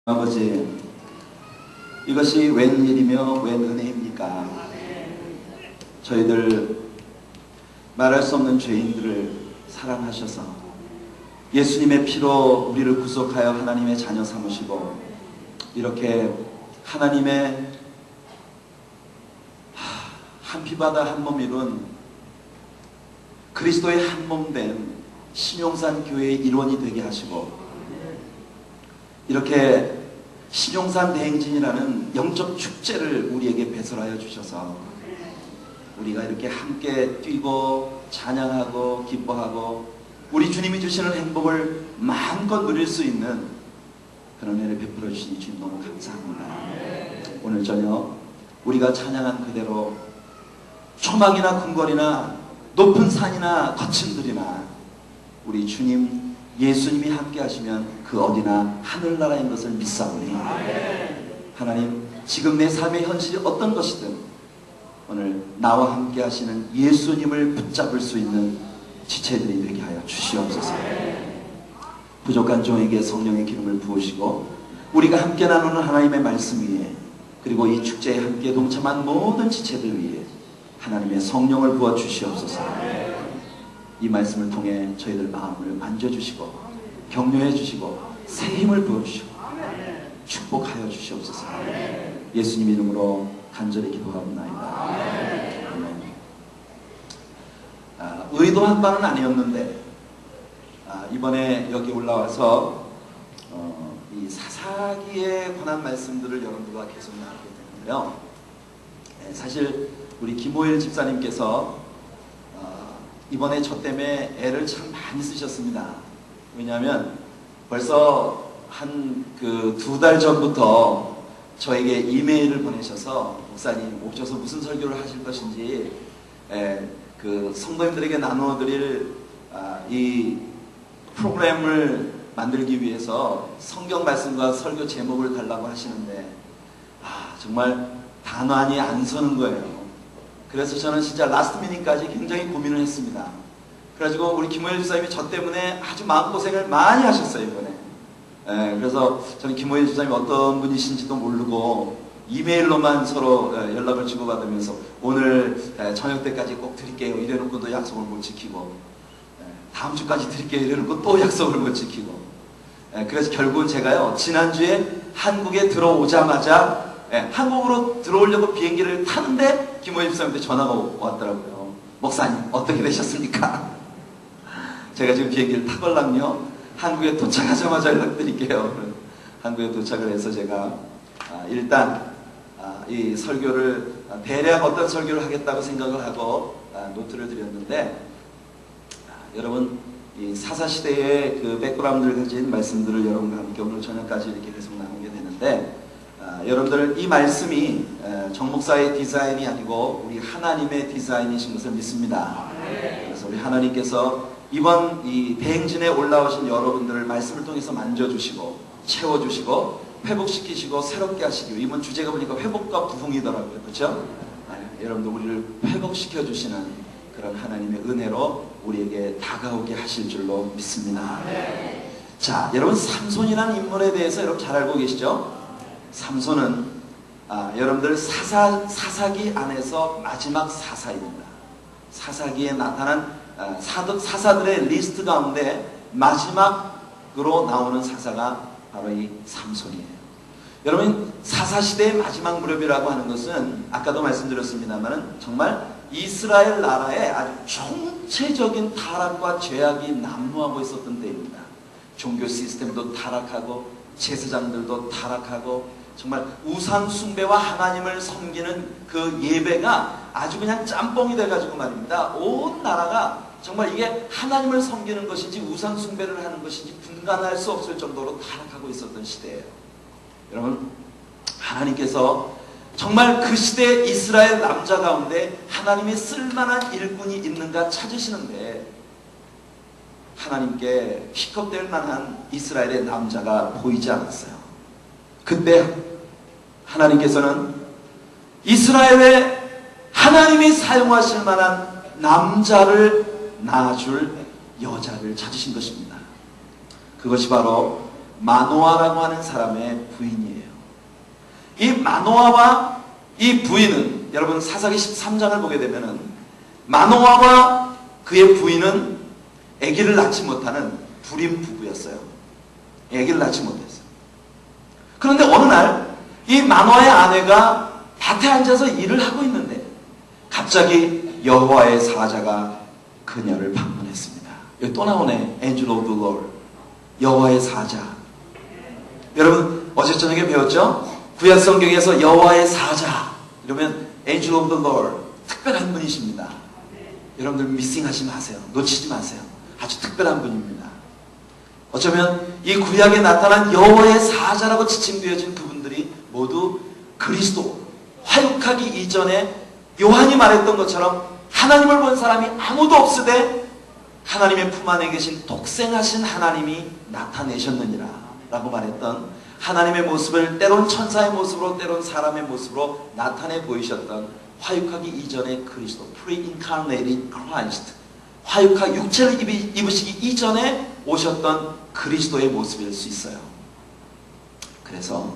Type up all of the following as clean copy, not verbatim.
아버지, 이것이 웬일이며 웬 은혜입니까? 저희들 말할 수 없는 죄인들을 사랑하셔서 예수님의 피로 우리를 구속하여 하나님의 자녀 삼으시고 이렇게 하나님의 한 피바다 한 몸 이룬 그리스도의 한 몸 된 신용산 교회의 일원이 되게 하시고 이렇게 신용산 대행진이라는 영적 축제를 우리에게 배설하여 주셔서 우리가 이렇게 함께 뛰고 찬양하고 기뻐하고 우리 주님이 주시는 행복을 마음껏 누릴 수 있는 그런 은혜를 베풀어 주시니 주님 너무 감사합니다. 오늘 저녁 우리가 찬양한 그대로 초막이나 궁궐이나 높은 산이나 거친 들이나 우리 주님 예수님이 함께 하시면 그 어디나 하늘나라인 것을 믿사오니 하나님 지금 내 삶의 현실이 어떤 것이든 오늘 나와 함께 하시는 예수님을 붙잡을 수 있는 지체들이 되게 하여 주시옵소서. 부족한 종에게 성령의 기름을 부으시고 우리가 함께 나누는 하나님의 말씀 위에 그리고 이 축제에 함께 동참한 모든 지체들 위에 하나님의 성령을 부어 주시옵소서. 이 말씀을 통해 저희들 마음을 만져주시고 격려해 주시고 새 힘을 부어주시고 축복하여 주시옵소서. 예수님 이름으로 간절히 기도하옵나이다. 아멘. 의도한 바는 아니었는데 이번에 여기 올라와서 이 사사기에 관한 말씀들을 여러분들과 계속 나누게 되는데요. 사실 우리 김호일 집사님께서 이번에 저 때문에 애를 참 많이 쓰셨습니다. 왜냐하면 벌써 한 그 2달 전부터 저에게 이메일을 보내셔서 목사님 오셔서 무슨 설교를 하실 것인지 그 성도님들에게 나누어드릴 이 프로그램을 만들기 위해서 성경 말씀과 설교 제목을 달라고 하시는데 정말 단환이 안 서는 거예요. 그래서 저는 진짜 라스트 미닛까지 굉장히 고민을 했습니다. 그래가지고 우리 김호일 집사님이 저 때문에 아주 마음고생을 많이 하셨어요, 이번에. 그래서 저는 김호일 집사님이 어떤 분이신지도 모르고 이메일로만 서로 연락을 주고받으면서 오늘 저녁 때까지 꼭 드릴게요 이래놓고도 약속을 못 지키고 다음 주까지 드릴게요 이래놓고 또 약속을 못 지키고 그래서 결국은 제가요 지난주에 한국에 들어오자마자 한국으로 들어오려고 비행기를 타는데 김호일 집사님한테 전화가 왔더라고요. 목사님 어떻게 되셨습니까? 제가 지금 비행기를 타걸랑요 한국에 도착하자마자 연락드릴게요. 한국에 도착을 해서 제가 일단 이 설교를 대략 어떤 설교를 하겠다고 생각을 하고 노트를 드렸는데 여러분 이 사사시대의 그 백그라운드를 가진 말씀들을 여러분과 함께 오늘 저녁까지 이렇게 계속 나누게 되는데 여러분들 이 말씀이 정 목사의 디자인이 아니고 우리 하나님의 디자인이신 것을 믿습니다. 그래서 우리 하나님께서 이번 이 대행진에 올라오신 여러분들을 말씀을 통해서 만져주시고 채워주시고 회복시키시고 새롭게 하시기 이번 주제가 보니까 회복과 부흥이더라고요. 그렇죠? 여러분들 우리를 회복시켜주시는 그런 하나님의 은혜로 우리에게 다가오게 하실 줄로 믿습니다. 자, 여러분 삼손이라는 인물에 대해서 여러분 잘 알고 계시죠? 삼손은 여러분들 사사기 안에서 마지막 사사입니다. 사사기에 나타난 사사들의 리스트 가운데 마지막으로 나오는 사사가 바로 이 삼손이에요. 여러분 사사시대의 마지막 무렵이라고 하는 것은 아까도 말씀드렸습니다만 정말 이스라엘 나라의 아주 총체적인 타락과 죄악이 난무하고 있었던 때입니다. 종교 시스템도 타락하고 제사장들도 타락하고 정말 우상 숭배와 하나님을 섬기는 그 예배가 아주 그냥 짬뽕이 돼가지고 말입니다. 온 나라가 정말 이게 하나님을 섬기는 것인지 우상 숭배를 하는 것인지 분간할 수 없을 정도로 타락하고 있었던 시대예요. 여러분 하나님께서 정말 그 시대 이스라엘 남자 가운데 하나님이 쓸만한 일꾼이 있는가 찾으시는데 하나님께 픽업될 만한 이스라엘의 남자가 보이지 않았어요. 그때 하나님께서는 이스라엘에 하나님이 사용하실 만한 남자를 낳아줄 여자를 찾으신 것입니다. 그것이 바로 마노아라고 하는 사람의 부인이에요. 이 마노아와 이 부인은, 여러분 사사기 13장을 보게 되면은 마노아와 그의 부인은 아기를 낳지 못하는 불임 부부였어요. 아기를 낳지 못했어요. 그런데 어느 날 이 마노아의 아내가 밭에 앉아서 일을 하고 있는데 갑자기 여호와의 사자가 그녀를 방문했습니다. 여기 또 나오네. Angel of the Lord. 여호와의 사자. 여러분 어제 저녁에 배웠죠? 구약 성경에서 여호와의 사자 이러면 Angel of the Lord, 특별한 분이십니다. 여러분들 미싱하지 마세요. 놓치지 마세요. 아주 특별한 분입니다. 어쩌면 이 구약에 나타난 여호와의 사자라고 지칭되어진 그분들이 모두 그리스도, 화육하기 이전에 요한이 말했던 것처럼 하나님을 본 사람이 아무도 없으되 하나님의 품 안에 계신 독생하신 하나님이 나타내셨느니라 라고 말했던, 하나님의 모습을 때론 천사의 모습으로 때론 사람의 모습으로 나타내 보이셨던 화육하기 이전의 그리스도, pre-incarnated Christ, 화육하 육체를 입으시기 이전에 오셨던 그리스도의 모습일 수 있어요. 그래서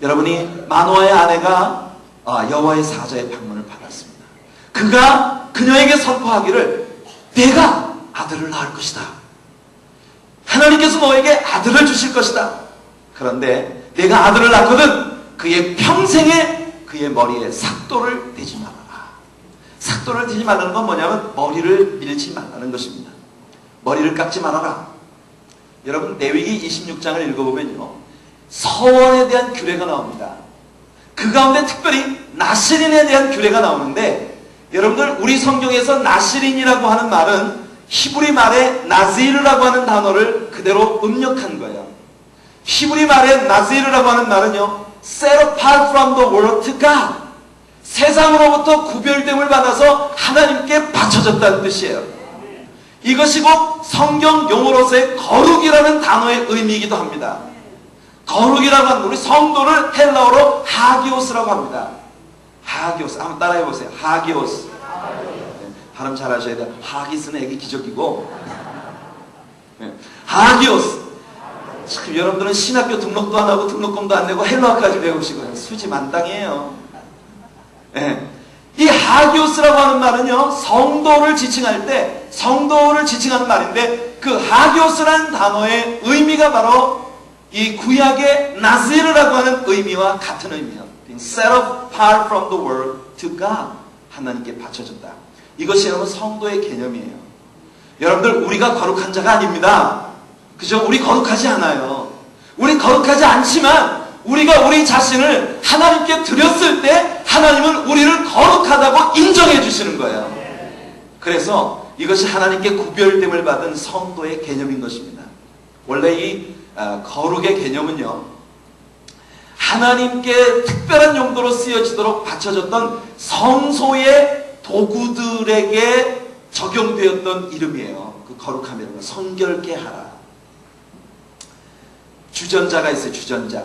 여러분이 마노아의 아내가 여호와의 사자의 방문을 받았습니다. 그가 그녀에게 선포하기를 내가 아들을 낳을 것이다. 하나님께서 너에게 아들을 주실 것이다. 그런데 내가 아들을 낳거든 그의 평생에 그의 머리에 삭도를 대지 말아라. 삭도를 대지 말라는 건 뭐냐면 머리를 밀지 말라는 것입니다. 머리를 깎지 말아라. 여러분 레위기 26장을 읽어보면요, 서원에 대한 규례가 나옵니다. 그 가운데 특별히 나시린에 대한 규례가 나오는데, 여러분들 우리 성경에서 나시린이라고 하는 말은 히브리 말의 나지르라고 하는 단어를 그대로 음력한 거예요. 히브리 말의 나지르라고 하는 말은요, set apart from the world to God, 세상으로부터 구별됨을 받아서 하나님께 바쳐졌다는 뜻이에요. 이것이 곧 성경 용어로서의 거룩이라는 단어의 의미이기도 합니다. 거룩이라고 하는, 우리 성도를 헬라어로 하기오스라고 합니다. 하기오스. 한번 따라해 보세요. 하기오스. 네, 발음 잘 하셔야 돼요. 하기스는 애기 기적이고, 네, 하기오스. 참, 여러분들은 신학교 등록도 안 하고 등록금도 안 내고 헬라어까지 배우시고요. 수지 만땅이에요. 네. 이 하기오스라고 하는 말은요, 성도를 지칭할 때, 성도를 지칭하는 말인데, 그 하기오스라는 단어의 의미가 바로 이 구약의 나지르라고 하는 의미와 같은 의미예요. Set apart from the world to God. 하나님께 바쳐졌다. 이것이 여러분 성도의 개념이에요. 여러분들 우리가 거룩한 자가 아닙니다. 그죠? 우리 거룩하지 않아요. 우리 거룩하지 않지만 우리가 우리 자신을 하나님께 드렸을 때 하나님은 우리를 거룩하다고 인정해 주시는 거예요. 그래서 이것이 하나님께 구별됨을 받은 성도의 개념인 것입니다. 원래 이 거룩의 개념은요, 하나님께 특별한 용도로 쓰여지도록 바쳐졌던 성소의 도구들에게 적용되었던 이름이에요. 그 거룩함이라는 거. 성결케 하라. 주전자가 있어요. 주전자.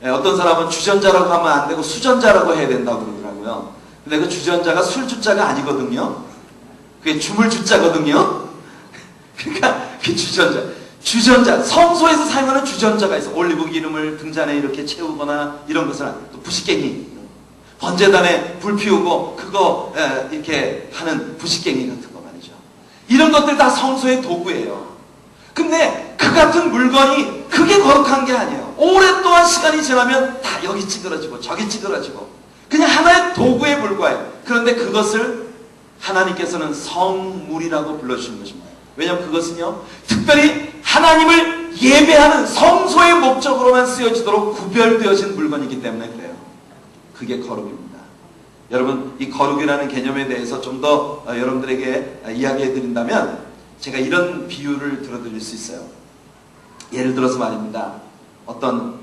어떤 사람은 주전자라고 하면 안 되고 수전자라고 해야 된다고 그러더라고요. 근데 그 주전자가 술주자가 아니거든요. 그게 주물주자거든요. 그러니까 그 주전자, 성소에서 사용하는 주전자가 있어. 올리브 기름을 등잔에 이렇게 채우거나 이런 것은, 또 부식갱이, 번제단에 불 피우고 그거 이렇게 하는 부식갱이 같은 거 말이죠. 이런 것들 다 성소의 도구예요. 근데 그 같은 물건이 그게 거룩한 게 아니에요. 오랫동안 시간이 지나면 다 여기 찌그러지고 저기 찌그러지고 그냥 하나의 도구에 불과해요. 그런데 그것을 하나님께서는 성물이라고 불러주시는 것입니다. 왜냐하면 그것은요, 특별히 하나님을 예배하는 성소의 목적으로만 쓰여지도록 구별되어진 물건이기 때문에 그래요. 그게 거룩입니다. 여러분, 이 거룩이라는 개념에 대해서 좀 더 여러분들에게 이야기해 드린다면 제가 이런 비유를 들어드릴 수 있어요. 예를 들어서 말입니다. 어떤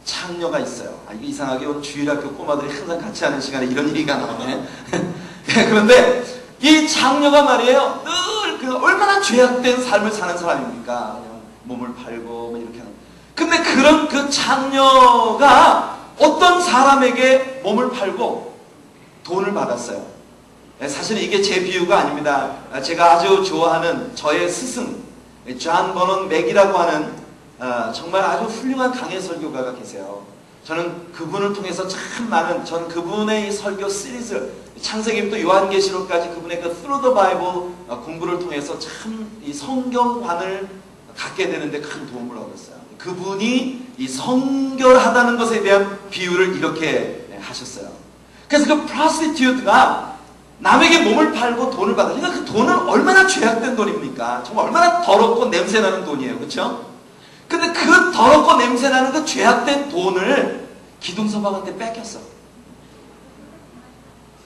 창녀가 있어요. 이게 이상하게 오늘 주일학교 꼬마들이 항상 같이 하는 시간에 이런 얘기가 나오네. 그런데 이 창녀가 말이에요, 늘 얼마나 죄악된 삶을 사는 사람입니까? 그냥 몸을 팔고 뭐 이렇게 하는. 근데 그런 그 창녀가 어떤 사람에게 몸을 팔고 돈을 받았어요. 사실 이게 제 비유가 아닙니다. 제가 아주 좋아하는 저의 스승, 존 버논 맥이라고 하는 정말 아주 훌륭한 강해 설교가가 계세요. 저는 그분을 통해서 참 많은, 저는 그분의 이 설교 시리즈, 창세기부터 요한계시록까지 그분의 그 Through the Bible 공부를 통해서 참 이 성경관을 갖게 되는데 큰 도움을 얻었어요. 그분이 이 성결하다는 것에 대한 비유를 이렇게 하셨어요. 그래서 그 prostitute가 남에게 몸을 팔고 돈을 받아. 그러니까 그 돈은 얼마나 죄악된 돈입니까? 정말 얼마나 더럽고 냄새나는 돈이에요. 그렇죠? 근데 그 더럽고 냄새나는 그 죄악된 돈을 기둥서방한테 뺏겼어.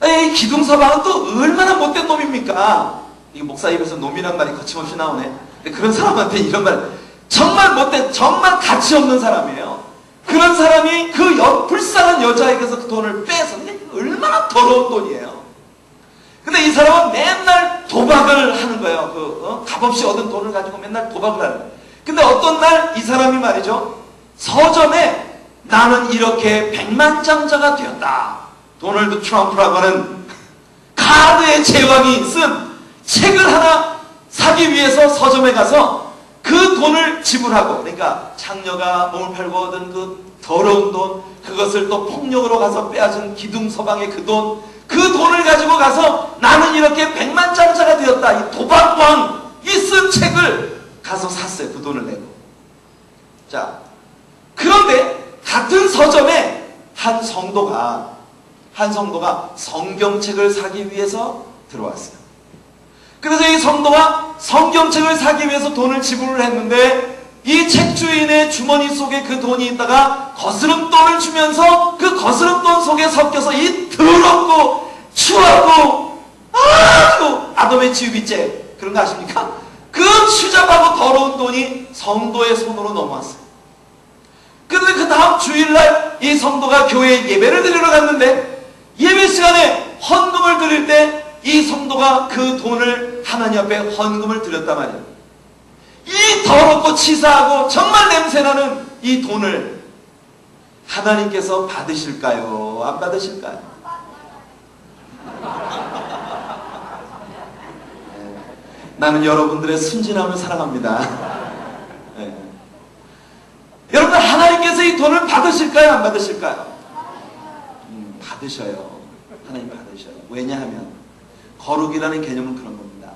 이 기둥서방은 또 얼마나 못된 놈입니까? 이 목사 입에서 놈이란 말이 거침없이 나오네. 근데 그런 사람한테 이런 말, 정말 못된, 정말 가치 없는 사람이에요. 그런 사람이 그 불쌍한 여자에게서 그 돈을 빼서, 근데 얼마나 더러운 돈이에요. 근데 이 사람은 맨날 도박을 하는 거예요. 값없이 얻은 돈을 가지고 맨날 도박을 하는 거예요. 근데 어떤 날 이 사람이 말이죠, 서점에 나는 이렇게 백만장자가 되었다, 도널드 트럼프라고 하는 카드의 제왕이 쓴 책을 하나 사기 위해서 서점에 가서 그 돈을 지불하고, 그러니까 창녀가 몸을 팔고 얻은 그 더러운 돈, 그것을 또 폭력으로 가서 빼앗은 기둥서방의 그 돈을 가지고 가서 나는 이렇게 백만장자가 되었다, 이 도박왕이 쓴 책을 가서 샀어요. 그 돈을 내고. 자, 그런데 같은 서점에 한 성도가 성경책을 사기 위해서 들어왔어요. 그래서 이 성도가 성경책을 사기 위해서 돈을 지불을 했는데, 이 책주인의 주머니 속에 그 돈이 있다가 거스름돈을 주면서 그 거스름돈 속에 섞여서 이 더럽고 추하고 아주 아돔의 지우비죄, 그런 거 아십니까? 그 추잡하고 더러운 돈이 성도의 손으로 넘어왔어요. 그런데 그 다음 주일날 이 성도가 교회에 예배를 드리러 갔는데, 예배 시간에 헌금을 드릴 때 이 성도가 그 돈을 하나님 앞에 헌금을 드렸단 말이에요. 이 더럽고 치사하고 정말 냄새나는 이 돈을 하나님께서 받으실까요? 안 받으실까요? 나는 여러분들의 순진함을 사랑합니다. 네. 여러분, 하나님께서 이 돈을 받으실까요? 안 받으실까요? 받으셔요. 하나님 받으셔요. 왜냐하면 거룩이라는 개념은 그런 겁니다.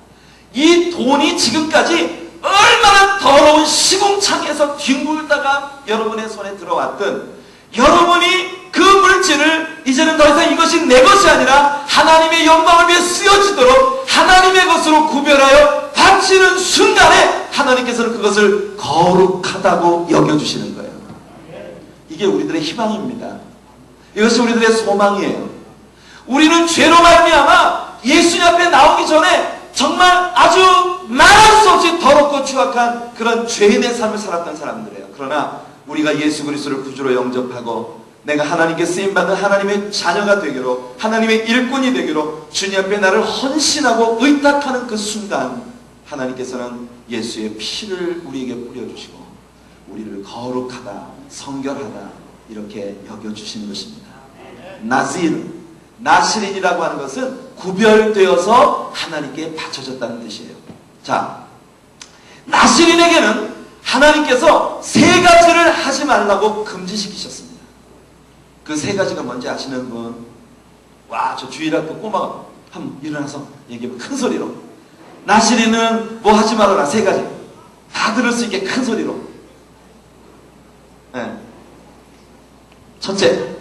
이 돈이 지금까지 얼마나 더러운 시궁창에서 뒹굴다가 여러분의 손에 들어왔든, 여러분이 그 물질을 이제는 더 이상 이것이 내 것이 아니라 하나님의 영광을 위해 쓰여지도록 하나님의 것으로 구별하여 바치는 순간에 하나님께서는 그것을 거룩하다고 여겨주시는 거예요. 이게 우리들의 희망입니다. 이것이 우리들의 소망이에요. 우리는 죄로 말미암아 예수님 앞에 나오기 전에 정말 아주 말할 수 없이 더럽고 추악한 그런 죄인의 삶을 살았던 사람들이에요. 그러나 우리가 예수 그리스도를 구주로 영접하고 내가 하나님께 쓰임받은 하나님의 자녀가 되기로, 하나님의 일꾼이 되기로 주님 앞에 나를 헌신하고 의탁하는 그 순간, 하나님께서는 예수의 피를 우리에게 뿌려주시고 우리를 거룩하다, 성결하다 이렇게 여겨주시는 것입니다. 나시린이라고 하는 것은 구별되어서 하나님께 바쳐졌다는 뜻이에요. 자, 나시린에게는 하나님께서 세 가지를 하지 말라고 금지시키셨습니다. 그 세 가지가 뭔지 아시는 분? 와, 저 주일학교 꼬마가 한번 일어나서 얘기해봐. 큰 소리로. 나시린은 뭐 하지 말아라. 세 가지. 다 들을 수 있게 큰 소리로. 네. 첫째.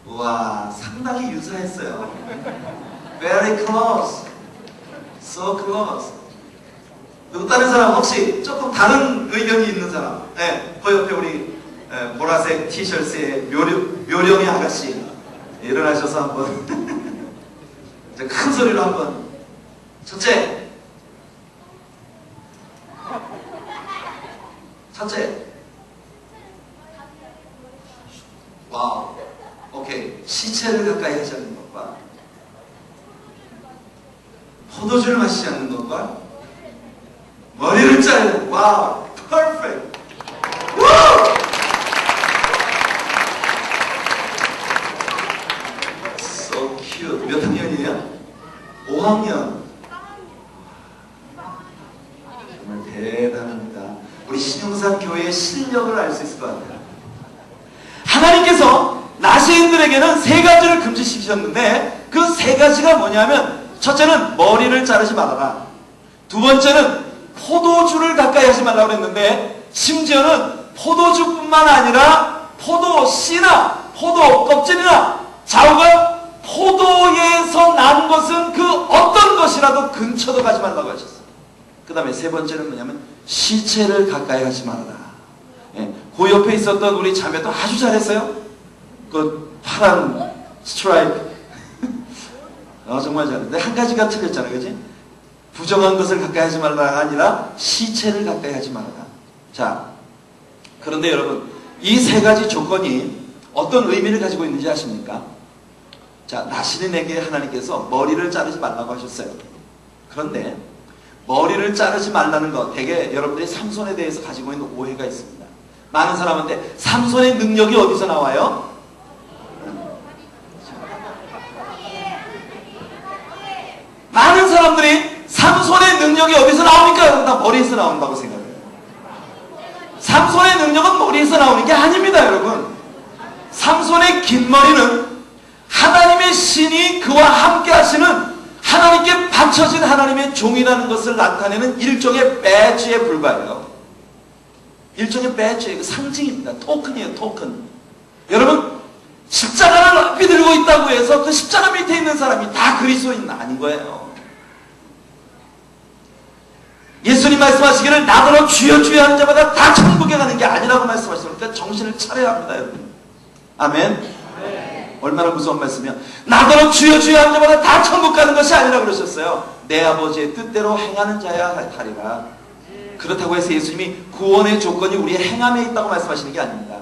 와, 상당히 유사했어요. Very close. So close. 누구 다른 사람 혹시 조금 다른 의견이 있는 사람? 네, 그 옆에 우리 보라색 티셔츠의 묘령이 아가씨 일어나셔서 한번 큰 소리로 한번. 첫째. 와우. 오케이. 시체를 가까이 하지 않는 것과 포도주를 마시지 않는 것과 머리를 자르는. 와우. 퍼펙트. 휴, 몇 학년이에요? 5학년. 정말 대단합니다. 우리 신용산 교회의 실력을 알 수 있을 것 같아요. 하나님께서 나시인들에게는 세 가지를 금지시키셨는데 그 세 가지가 뭐냐면, 첫째는 머리를 자르지 말아라. 두 번째는 포도주를 가까이 하지 말라고 그랬는데, 심지어는 포도주뿐만 아니라 포도 씨나 포도 껍질이나 좌우가 포도에서 난 것은 그 어떤 것이라도 근처도 가지 말라고 하셨어요. 그 다음에 세 번째는 뭐냐면 시체를 가까이 하지 말아라. 예, 그 옆에 있었던 우리 자매도 아주 잘했어요. 그 파란 스트라이프 정말 잘했는데 한 가지가 틀렸잖아요, 그지? 부정한 것을 가까이 하지 말라가 아니라 시체를 가까이 하지 말아라. 자, 그런데 여러분, 이 세 가지 조건이 어떤 의미를 가지고 있는지 아십니까? 자, 나시린에게 하나님께서 머리를 자르지 말라고 하셨어요. 그런데 머리를 자르지 말라는 것, 대개 여러분들이 삼손에 대해서 가지고 있는 오해가 있습니다. 많은 사람한테 삼손의 능력이 어디서 나와요? 많은 사람들이 삼손의 능력이 어디서 나옵니까? 여러분, 다 머리에서 나온다고 생각해요. 삼손의 능력은 머리에서 나오는 게 아닙니다, 여러분. 삼손의 긴 머리는 하나님의 신이 그와 함께 하시는, 하나님께 바쳐진 하나님의 종이라는 것을 나타내는 일종의 배지에 불과해요. 일종의 배지의 상징입니다. 토큰이에요, 토큰. 여러분, 십자가를 높이 들고 있다고 해서 그 십자가 밑에 있는 사람이 다 그리스도인은 아닌 거예요. 예수님 말씀하시기를 나더러 주여 주여 하는 자마다 다 천국에 가는 게 아니라고 말씀하시니까 정신을 차려야 합니다, 여러분. 아멘. 얼마나 무서운 말씀이야. 나더러 주여 주여 하는 자마다 다 천국 가는 것이 아니라고 그러셨어요. 내 아버지의 뜻대로 행하는 자야 하리라. 그렇다고 해서 예수님이 구원의 조건이 우리의 행함에 있다고 말씀하시는 게 아닙니다.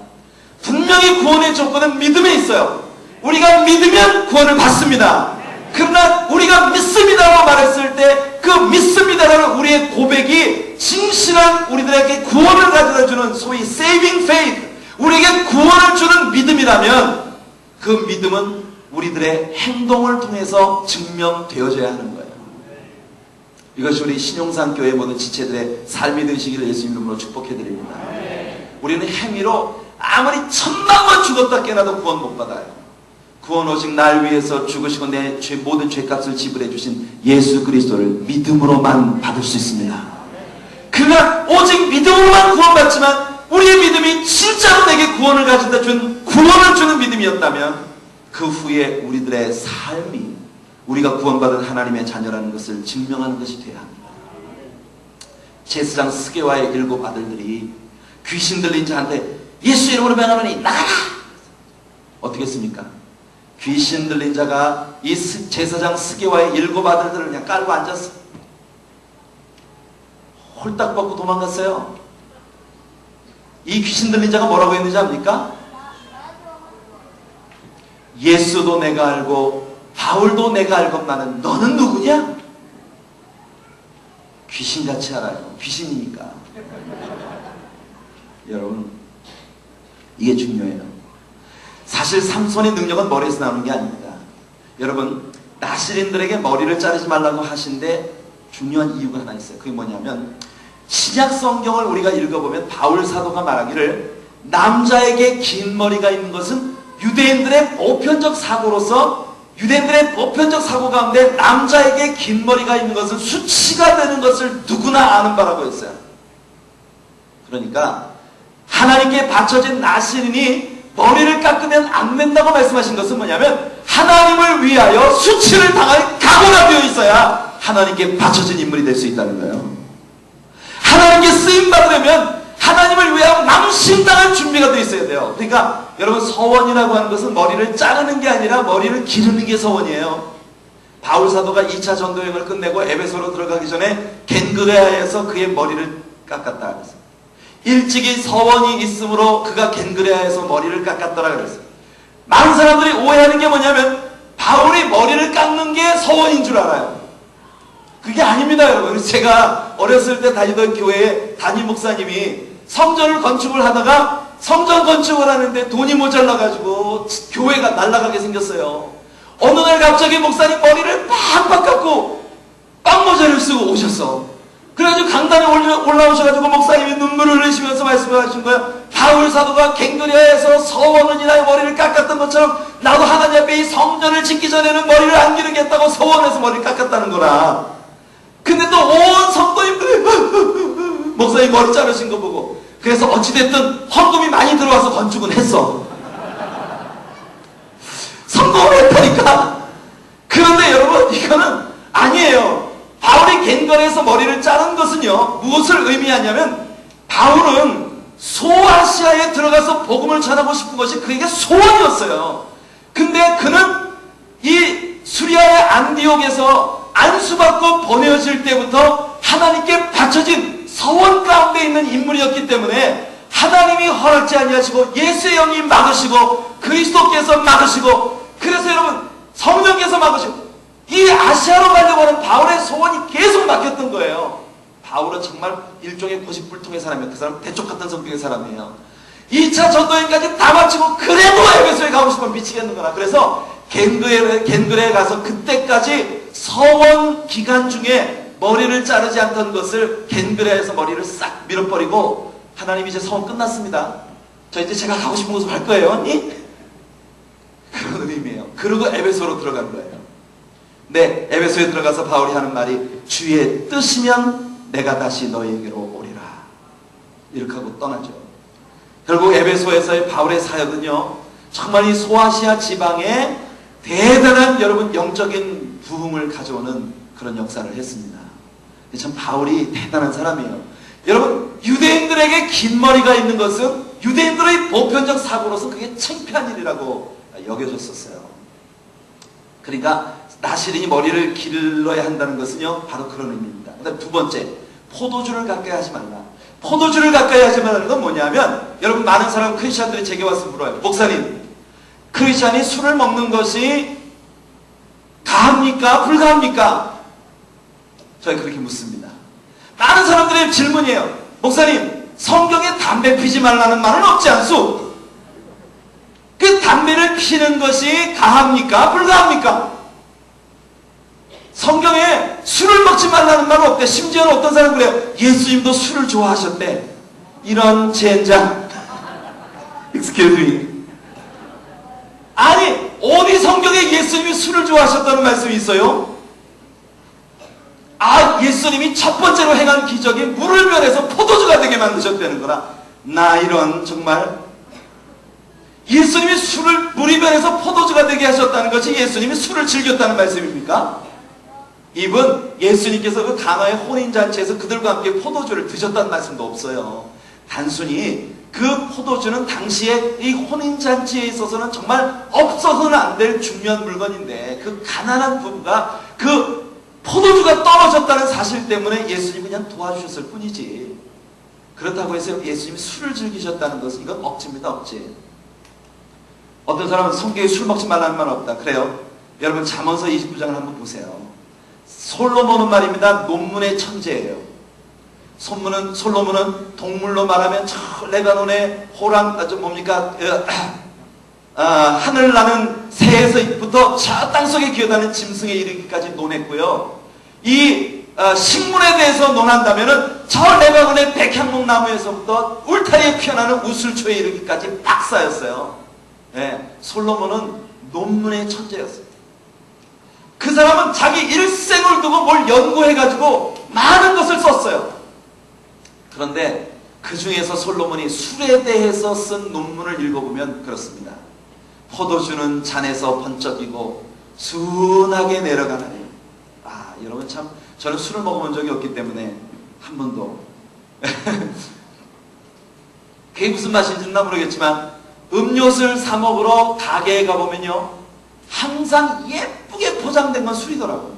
분명히 구원의 조건은 믿음에 있어요. 우리가 믿으면 구원을 받습니다. 그러나 우리가 믿습니다라고 말했을 때 그 믿습니다라는 우리의 고백이 진실한 우리들에게 구원을 가져다주는 소위 saving faith, 우리에게 구원을 주는 믿음이라면 그 믿음은 우리들의 행동을 통해서 증명되어져야 하는 거예요. 이것이 우리 신용산 교회 모든 지체들의 삶이 되시기를 예수님 이름으로 축복해드립니다. 우리는 행위로 아무리 천만 번 죽었다 깨어나도 구원 못 받아요. 구원 오직 날 위해서 죽으시고 내 모든 죄값을 지불해 주신 예수 그리스도를 믿음으로만 받을 수 있습니다. 그러나 오직 믿음으로만 구원받지만 우리의 믿음이 진짜로 내게 구원을 가져다 준, 구원을 주는 믿음이었다면 그 후에 우리들의 삶이 우리가 구원받은 하나님의 자녀라는 것을 증명하는 것이 되어야 합니다. 제사장 스게와의 7 아들들이 귀신 들린 자한테 예수 이름으로 명하노니 나가라! 어떻게 했습니까? 귀신 들린 자가 이 제사장 스게와의 7 아들들을 그냥 깔고 앉았어. 홀딱 벗고 도망갔어요. 이 귀신 들린 자가 뭐라고 했는지 압니까? 예수도 내가 알고 바울도 내가 알건만은 너는 누구냐? 귀신같이 알아요. 귀신이니까. 여러분, 이게 중요해요. 사실 삼손의 능력은 머리에서 나오는 게 아닙니다. 여러분, 나시린들에게 머리를 자르지 말라고 하신데 중요한 이유가 하나 있어요. 그게 뭐냐면 신약 성경을 우리가 읽어보면 바울 사도가 말하기를 남자에게 긴 머리가 있는 것은 유대인들의 보편적 사고로서, 유대인들의 보편적 사고 가운데 남자에게 긴 머리가 있는 것은 수치가 되는 것을 누구나 아는 바라고 했어요. 그러니까 하나님께 바쳐진 나시린이 머리를 깎으면 안 된다고 말씀하신 것은 뭐냐면 하나님을 위하여 수치를 당할 각오가 되어 있어야 하나님께 바쳐진 인물이 될 수 있다는 거예요. 하나님께 쓰임받으려면 하나님을 위하여 망신당할 준비가 되어 있어야 돼요. 그러니까 여러분, 서원이라고 하는 것은 머리를 자르는 게 아니라 머리를 기르는 게 서원이에요. 바울 사도가 2차 전도여행을 끝내고 에베소로 들어가기 전에 겐그레아에서 그의 머리를 깎았다 그랬어요. 일찍이 서원이 있으므로 그가 겐그레아에서 머리를 깎았더라 그랬어요. 많은 사람들이 오해하는 게 뭐냐면 바울이 머리를 깎는 게 서원인 줄 알아요. 그게 아닙니다, 여러분. 제가 어렸을 때 다니던 교회에 담임 목사님이 성전을 건축을 하다가 성전 건축을 하는데 돈이 모자라가지고 교회가 날아가게 생겼어요. 어느 날 날 갑자기 목사님 머리를 빡빡 깎고 빵모자를 쓰고 오셨어. 그래가지고 강단에 올라오셔가지고 목사님이 눈물을 흘리시면서 말씀하신 거야. 바울 사도가 갱그레아에서 서원을 인하여 머리를 깎았던 것처럼 나도 하나님 앞에 이 성전을 짓기 전에는 머리를 안 기르겠다고 서원해서 머리를 깎았다는 거라. 근데 또 온 성도님들이 목사님 머리 자르신 거 보고, 그래서 어찌됐든 헌금이 많이 들어와서 건축은 했어. 성공을 했다니까. 그런데 여러분, 이거는 아니에요. 바울이 갱거리에서 머리를 자른 것은요, 무엇을 의미하냐면 바울은 소아시아에 들어가서 복음을 전하고 싶은 것이 그에게 소원이었어요. 근데 그는 이 수리아의 안디옥에서 안수받고 보내어질 때부터 하나님께 바쳐진 서원 가운데 있는 인물이었기 때문에 하나님이 허락지 아니하시고 예수의 영이 막으시고 그리스도께서 막으시고, 그래서 여러분 성령께서 막으시고 이 아시아로 가려고 하는 바울의 소원이 계속 막혔던 거예요. 바울은 정말 일종의 고집불통의 사람이에요. 그 사람 대쪽 같은 성격의 사람이에요. 2차 전도행까지 다 마치고 그래도 에베소에 가고 싶으면 미치겠는구나. 그래서 겐그레에 가서 그때까지 서원 기간 중에 머리를 자르지 않던 것을 겐그레에서 머리를 싹 밀어버리고, 하나님 이제 서원 끝났습니다. 저 이제 제가 가고 싶은 곳으로 갈 거예요, 언니? 그런 의미예요. 그리고 에베소로 들어간 거예요. 네, 에베소에 들어가서 바울이 하는 말이 주의 뜻이면 내가 다시 너희에게로 오리라. 이렇게 하고 떠나죠. 결국 에베소에서의 바울의 사역은요, 정말 이 소아시아 지방에 대단한 여러분 영적인 부흥을 가져오는 그런 역사를 했습니다. 참 바울이 대단한 사람이에요. 여러분, 유대인들에게 긴 머리가 있는 것은 유대인들의 보편적 사고로서 그게 창피한 일이라고 여겨졌었어요. 그러니까 나시린이 머리를 길러야 한다는 것은요, 바로 그런 의미입니다. 그다음 두 번째, 포도주를 가까이 하지 말라. 포도주를 가까이 하지 말라는 건 뭐냐면, 여러분 많은 사람 크리스찬들이 제게 와서 물어요. 목사님, 크리스찬이 술을 먹는 것이 가합니까? 불가합니까? 저희 그렇게 묻습니다. 많은 사람들의 질문이에요. 목사님, 성경에 담배 피지 말라는 말은 없지 않소? 그 담배를 피는 것이 가합니까? 불가합니까? 성경에 술을 먹지 말라는 말은 없대. 심지어는 어떤 사람은 그래요. 예수님도 술을 좋아하셨대. 이런 젠장. Excuse me. 아니, 어디 성경에 예수님이 술을 좋아하셨다는 말씀이 있어요? 아, 예수님이 첫 번째로 행한 기적이 물을 변해서 포도주가 되게 만드셨다는 거라. 나 이런 정말 예수님이 물이 변해서 포도주가 되게 하셨다는 것이 예수님이 술을 즐겼다는 말씀입니까? 이분 예수님께서 그 가나의 혼인잔치에서 그들과 함께 포도주를 드셨다는 말씀도 없어요. 단순히 그 포도주는 당시에 이 혼인잔치에 있어서는 정말 없어서는 안 될 중요한 물건인데, 그 가난한 부부가 그 포도주가 떨어졌다는 사실 때문에 예수님이 그냥 도와주셨을 뿐이지, 그렇다고 해서 예수님이 술을 즐기셨다는 것은 이건 억지입니다. 억지. 어떤 사람은 성경에 술 먹지 말라는 말은 없다. 그래요. 여러분 잠언서 29장을 한번 보세요. 솔로몬은 말입니다. 논문의 천재예요. 솔로몬은 동물로 말하면 저 레바논의 호랑, 하늘 나는 새에서부터 저 땅속에 기어다니는 짐승에 이르기까지 논했고요. 이 식물에 대해서 논한다면은 저 레바논의 백향목 나무에서부터 울타리에 피어나는 우슬초에 이르기까지 박사였어요. 네, 솔로몬은 논문의 천재였어요. 그 사람은 자기 일생을 두고 뭘 연구해가지고 많은 것을 썼어요. 그런데 그 중에서 솔로몬이 술에 대해서 쓴 논문을 읽어보면 그렇습니다. 포도주는 잔에서 번쩍이고 순하게 내려가나니. 아, 여러분 참, 저는 술을 먹어본 적이 없기 때문에 한 번도 그게 무슨 맛인지는 모르겠지만, 음료수를 사 먹으러 가게에 가보면요, 항상 예쁘게 포장된 건 술이더라고요.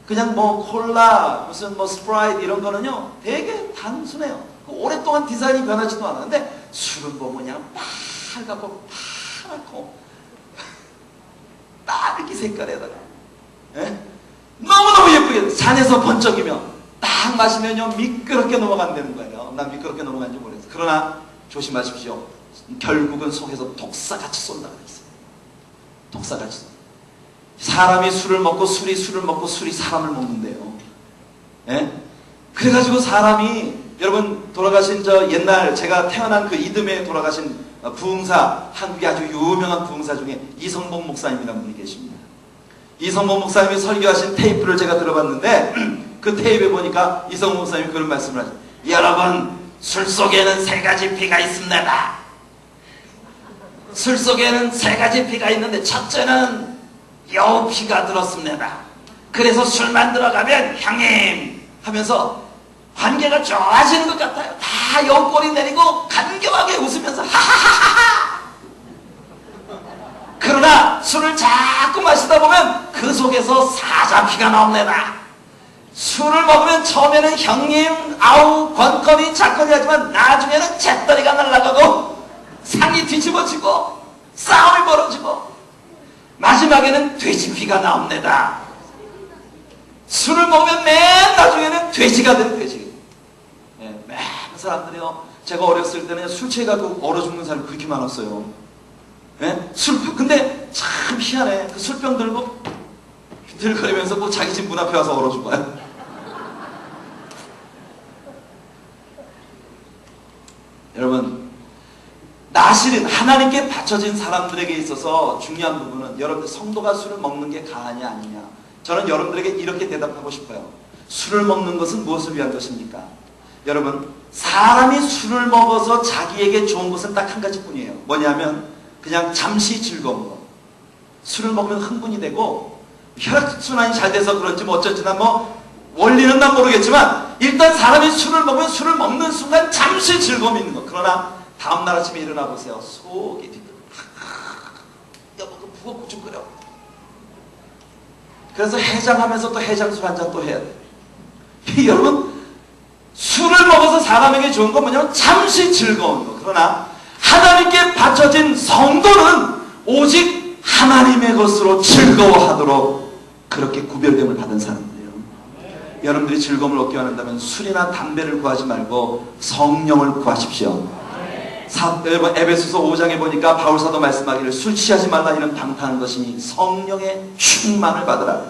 그냥 뭐 콜라, 무슨 뭐 스프라이트 이런 거는요 되게 단순해요. 오랫동안 디자인이 변하지도 않았는데, 술은 뭐 그냥 빨갛고 파랗고 딱 이렇게 색깔에다가, 예? 너무너무 예쁘게 잔에서 번쩍이며 딱 마시면요 미끄럽게 넘어간다는 거예요. 난 미끄럽게 넘어간지 모르겠어요. 그러나 조심하십시오. 결국은 속에서 독사같이 쏜다 그랬어요. 독사같이 쏜다. 사람이 술을 먹고 술을 먹고 술이 사람을 먹는데요. 예? 그래가지고 사람이 여러분 돌아가신 옛날 제가 태어난 그 이듬해 돌아가신 부흥사, 한국의 아주 유명한 부흥사 중에 이성복 목사님이라는 분이 계십니다. 이성복 목사님이 설교하신 테이프를 제가 들어봤는데 그 테이프에 보니까 이성복 목사님이 그런 말씀을 하죠. 여러분, 술 속에는 3가지 피가 있습니다. 술 속에는 3가지 피가 있는데 첫째는 여우피가 들었습니다. 그래서 술만 들어가면 형님 하면서 관계가 좋아지는 것 같아요. 다 여우꼬리 내리고 간교하게 웃으면서 하하하하. 그러나 술을 자꾸 마시다 보면 그 속에서 사자피가 나옵니다. 술을 먹으면 처음에는 형님 아우 권건이 작건이 하지만 나중에는 잿더리가 날아가고 상이 뒤집어지고 싸움이 벌어지고 마지막에는 돼지피가 나옵니다. 술을 먹으면 맨 나중에는 돼지가 돼요. 돼지. 예, 많은 사람들이요. 제가 어렸을 때는 술 취해가지고 얼어 죽는 사람이 그렇게 많았어요. 예? 근데 참 희한해. 그 술병 들고 비틀거리면서 꼭 자기 집 문 앞에 와서 얼어 죽어요. 여러분, 나실은 하나님께 바쳐진 사람들에게 있어서 중요한 부분은 여러분들 성도가 술을 먹는 게 가한이 아니냐. 저는 여러분들에게 이렇게 대답하고 싶어요. 술을 먹는 것은 무엇을 위한 것입니까? 여러분, 사람이 술을 먹어서 자기에게 좋은 것은 딱 한 가지뿐이에요. 뭐냐면 그냥 잠시 즐거운 거. 술을 먹으면 흥분이 되고 혈액순환이 잘 돼서 그런지 뭐 어쩐지 난 뭐 원리는 난 모르겠지만 일단 사람이 술을 먹으면 술을 먹는 순간 잠시 즐거움이 있는 거. 그러나 다음날 아침에 일어나 보세요. 속이 뒤집어. 여보 그 부엌 좀 끓여. 그래서 해장하면서 또 해장술 한 잔 또 해야 돼. 여러분, 술을 먹어서 사람에게 좋은 건 뭐냐면 잠시 즐거운 거. 그러나 하나님께 바쳐진 성도는 오직 하나님의 것으로 즐거워하도록 그렇게 구별됨을 받은 사람들이에요. 여러분들이 즐거움을 얻기 원한다면 술이나 담배를 구하지 말고 성령을 구하십시오. 여러분, 에베소서 5장에 보니까 바울사도 말씀하기를 술 취하지 말라 이런 방탕한 것이니 성령의 충만을 받으라.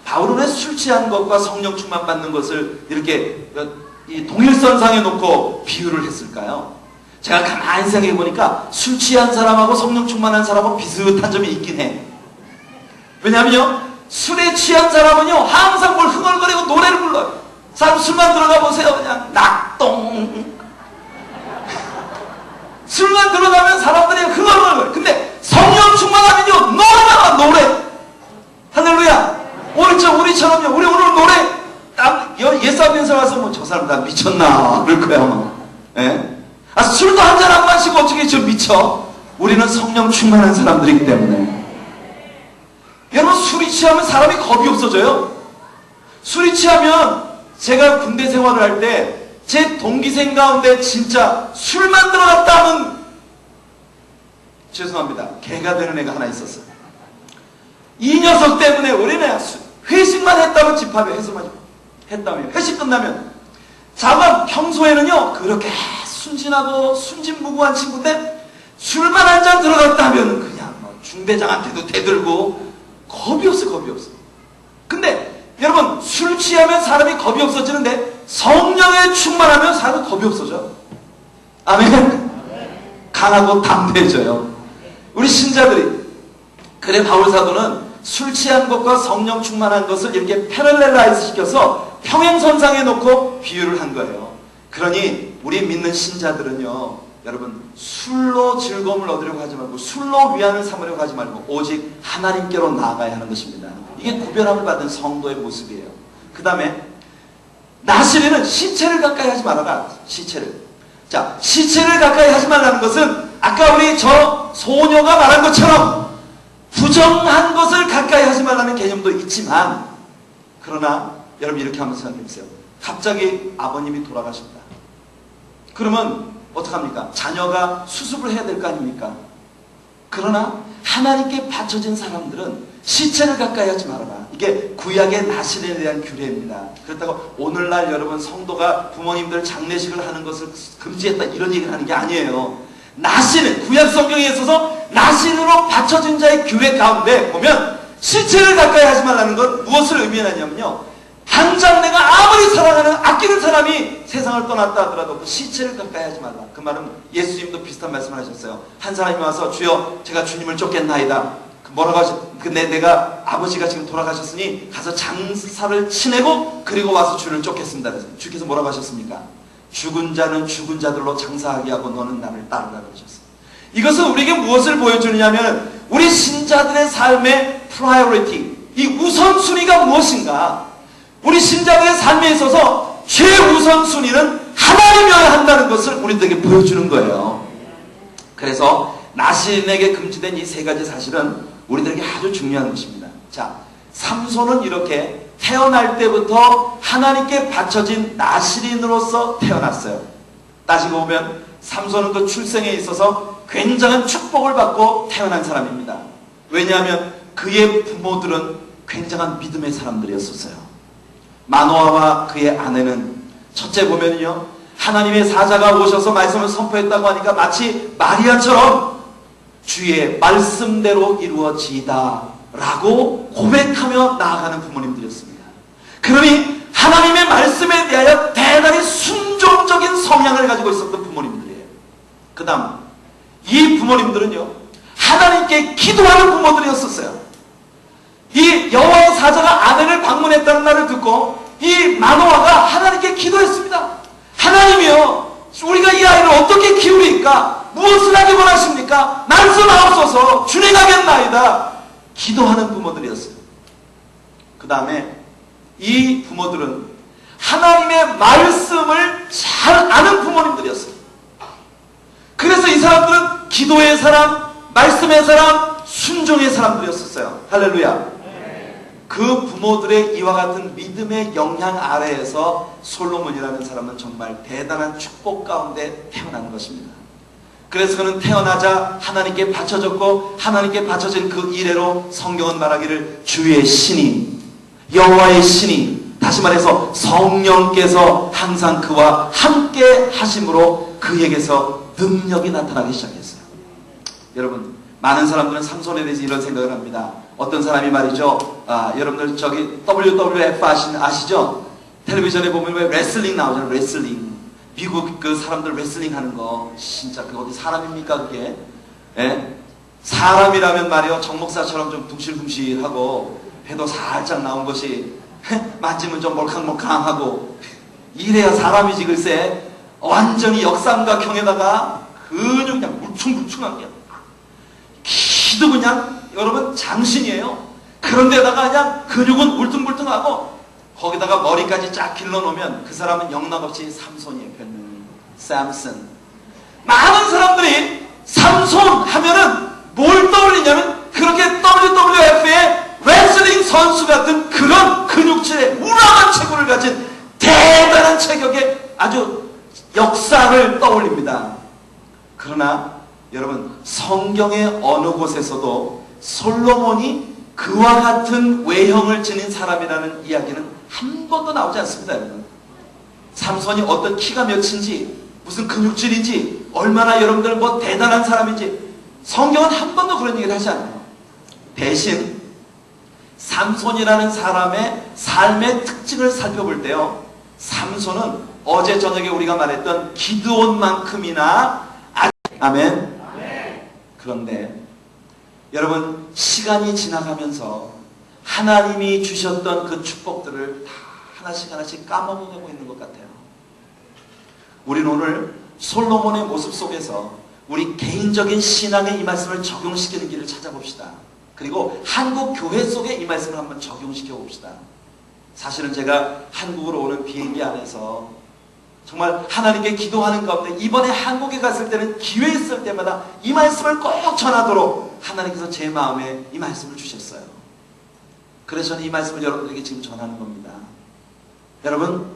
바울은 왜 술 취한 것과 성령 충만 받는 것을 이렇게 이 동일선상에 놓고 비유를 했을까요? 제가 가만히 생각해 보니까 술 취한 사람하고 성령 충만한 사람하고 비슷한 점이 있긴 해. 왜냐하면요, 술에 취한 사람은요 항상 뭘 흥얼거리고 노래를 불러요. 사람 술만 들어가 보세요. 그냥 낙동. 술만 들어가면 사람들이 흥얼거려요. 근데 성령 충만하면요 노래가 노래. 할렐루야. 우리처럼요. 우리 오늘 노래 예사면서 와서 뭐 저 사람 다 미쳤나 그럴 거야 뭐. 예? 술도 한 잔 안 마시고 어떻게 저 미쳐? 우리는 성령 충만한 사람들이기 때문에. 여러분, 술이 취하면 사람이 겁이 없어져요. 술이 취하면 제가 군대 생활을 할 때 제 동기생 가운데 진짜 술만 들어갔다 하면 죄송합니다. 개가 되는 애가 하나 있었어요. 이 녀석 때문에 우리는 회식만 했다면 집합에 회식만 했다면 회식 끝나면 자가 평소에는요 그렇게 순진하고 순진무구한 친구인데 술만 한 잔 들어갔다 하면 그냥 뭐 중대장한테도 대들고 겁이 없어. 근데 여러분, 술 취하면 사람이 겁이 없어지는데 성령에 충만하면 사람이 겁이 없어져. 아멘. 강하고 담대해져요. 우리 신자들이. 그래 바울 사도는 술 취한 것과 성령 충만한 것을 이렇게 패럴렐라이즈 시켜서 평행선상에 놓고 비유를 한 거예요. 그러니 우리 믿는 신자들은요, 여러분, 술로 즐거움을 얻으려고 하지 말고 술로 위안을 삼으려고 하지 말고 오직 하나님께로 나아가야 하는 것입니다. 이게 구별함을 받은 성도의 모습이에요. 그 다음에 나시리는 시체를 가까이 하지 말아라. 시체를. 자, 시체를 가까이 하지 말라는 것은 아까 우리 저 소녀가 말한 것처럼 부정한 것을 가까이 하지 말라는 개념도 있지만, 그러나 여러분 이렇게 한번 생각해 보세요. 갑자기 아버님이 돌아가신다. 그러면 어떡합니까? 자녀가 수습을 해야 될 거 아닙니까? 그러나 하나님께 바쳐진 사람들은 시체를 가까이 하지 말아라. 이게 구약의 나실에 대한 규례입니다. 그렇다고 오늘날 여러분 성도가 부모님들 장례식을 하는 것을 금지했다 이런 얘기를 하는 게 아니에요. 나실은 구약 성경에 있어서 나실으로 바쳐진 자의 규례 가운데 보면 시체를 가까이 하지 말라는 건 무엇을 의미하냐면요, 당장 내가 아무리 사랑하는 아끼는 사람이 세상을 떠났다 하더라도 그 시체를 가까이 하지 말라. 그 말은 예수님도 비슷한 말씀을 하셨어요. 한 사람이 와서 주여 제가 주님을 쫓겠나이다. 뭐라고 하셨? 내가 아버지가 지금 돌아가셨으니 가서 장사를 치내고 그리고 와서 주를 쫓겠습니다. 그래서 주께서 뭐라고 하셨습니까? 죽은 자는 죽은 자들로 장사하게 하고 너는 나를 따르라 그러셨어요. 이것은 우리에게 무엇을 보여주느냐면 우리 신자들의 삶의 프라이어리티, 이 우선순위가 무엇인가? 우리 신자들의 삶에 있어서 최우선순위는 하나님이어야 한다는 것을 우리들에게 보여주는 거예요. 그래서 나신에게 금지된 이 세 가지 사실은 우리들에게 아주 중요한 것입니다. 자, 삼손은 이렇게 태어날 때부터 하나님께 바쳐진 나실인으로서 태어났어요. 따지고 보면 삼손은 그 출생에 있어서 굉장한 축복을 받고 태어난 사람입니다. 왜냐하면 그의 부모들은 굉장한 믿음의 사람들이었었어요. 마노아와 그의 아내는 첫째 보면요, 하나님의 사자가 오셔서 말씀을 선포했다고 하니까 마치 마리아처럼 주의 말씀대로 이루어지이다 라고 고백하며 나아가는 부모님들이었습니다. 그러니 하나님의 말씀에 대하여 대단히 순종적인 성향을 가지고 있었던 부모님들이에요. 그 다음 이 부모님들은요, 하나님께 기도하는 부모들이었었어요. 이 여호와의 사자가 아내를 방문했다는 말을 듣고 이 마노아가 하나님께 기도했습니다. 하나님이여, 우리가 이 아이를 어떻게 키우리까? 무엇을 하기 원하십니까? 말씀하옵소서. 준행하겠나이다. 기도하는 부모들이었어요. 그 다음에 이 부모들은 하나님의 말씀을 잘 아는 부모님들이었어요. 그래서 이 사람들은 기도의 사람, 말씀의 사람, 순종의 사람들이었었어요. 할렐루야. 그 부모들의 이와 같은 믿음의 영향 아래에서 솔로몬이라는 사람은 정말 대단한 축복 가운데 태어난 것입니다. 그래서 그는 태어나자 하나님께 바쳐졌고 하나님께 바쳐진 그 이래로 성경은 말하기를 주의 신이, 여호와의 신이, 다시 말해서 성령께서 항상 그와 함께 하심으로 그에게서 능력이 나타나기 시작했어요. 여러분, 많은 사람들은 삼손에 대해서 이런 생각을 합니다. 어떤 사람이 말이죠, 여러분들 저기 WWF 아시죠? 텔레비전에 보면 왜 레슬링 나오잖아요. 레슬링. 미국 그 사람들 레슬링 하는 거 진짜 그 어디 사람입니까 그게? 예? 사람이라면 말이요, 정 목사처럼 좀 둥실둥실하고 해도 살짝 나온 것이 만지면 좀 몰캉몰캉하고 이래야 사람이지. 글쎄 완전히 역삼각형에다가 근육 그냥 물퉁물퉁한 게, 키도 그냥 여러분 장신이에요. 그런데다가 그냥 근육은 울퉁불퉁하고 거기다가 머리까지 쫙 길러놓으면 그 사람은 영락없이 삼손이에요. 별명이 샘슨. 많은 사람들이 삼손 하면은 뭘 떠올리냐면 그렇게 WWF의 레슬링 선수 같은 그런 근육질의 우람한 체구를 가진 대단한 체격의 아주 역사를 떠올립니다. 그러나 여러분, 성경의 어느 곳에서도 솔로몬이 그와 같은 외형을 지닌 사람이라는 이야기는 한 번도 나오지 않습니다. 여러분, 삼손이 어떤 키가 몇인지, 무슨 근육질인지, 얼마나 여러분들 뭐 대단한 사람인지 성경은 한 번도 그런 얘기를 하지 않아요. 대신 삼손이라는 사람의 삶의 특징을 살펴볼 때요, 삼손은 어제 저녁에 우리가 말했던 기드온만큼이나 아멘. 그런데 여러분, 시간이 지나가면서 하나님이 주셨던 그 축복들을 다 하나씩 하나씩 까먹어가고 있는 것 같아요. 우리는 오늘 솔로몬의 모습 속에서 우리 개인적인 신앙에 이 말씀을 적용시키는 길을 찾아봅시다. 그리고 한국 교회 속에 이 말씀을 한번 적용시켜 봅시다. 사실은 제가 한국으로 오는 비행기 안에서 정말 하나님께 기도하는 가운데 이번에 한국에 갔을 때는 기회 있을 때마다 이 말씀을 꼭 전하도록 하나님께서 제 마음에 이 말씀을 주셨어요. 그래서 저는 이 말씀을 여러분들에게 지금 전하는 겁니다. 여러분,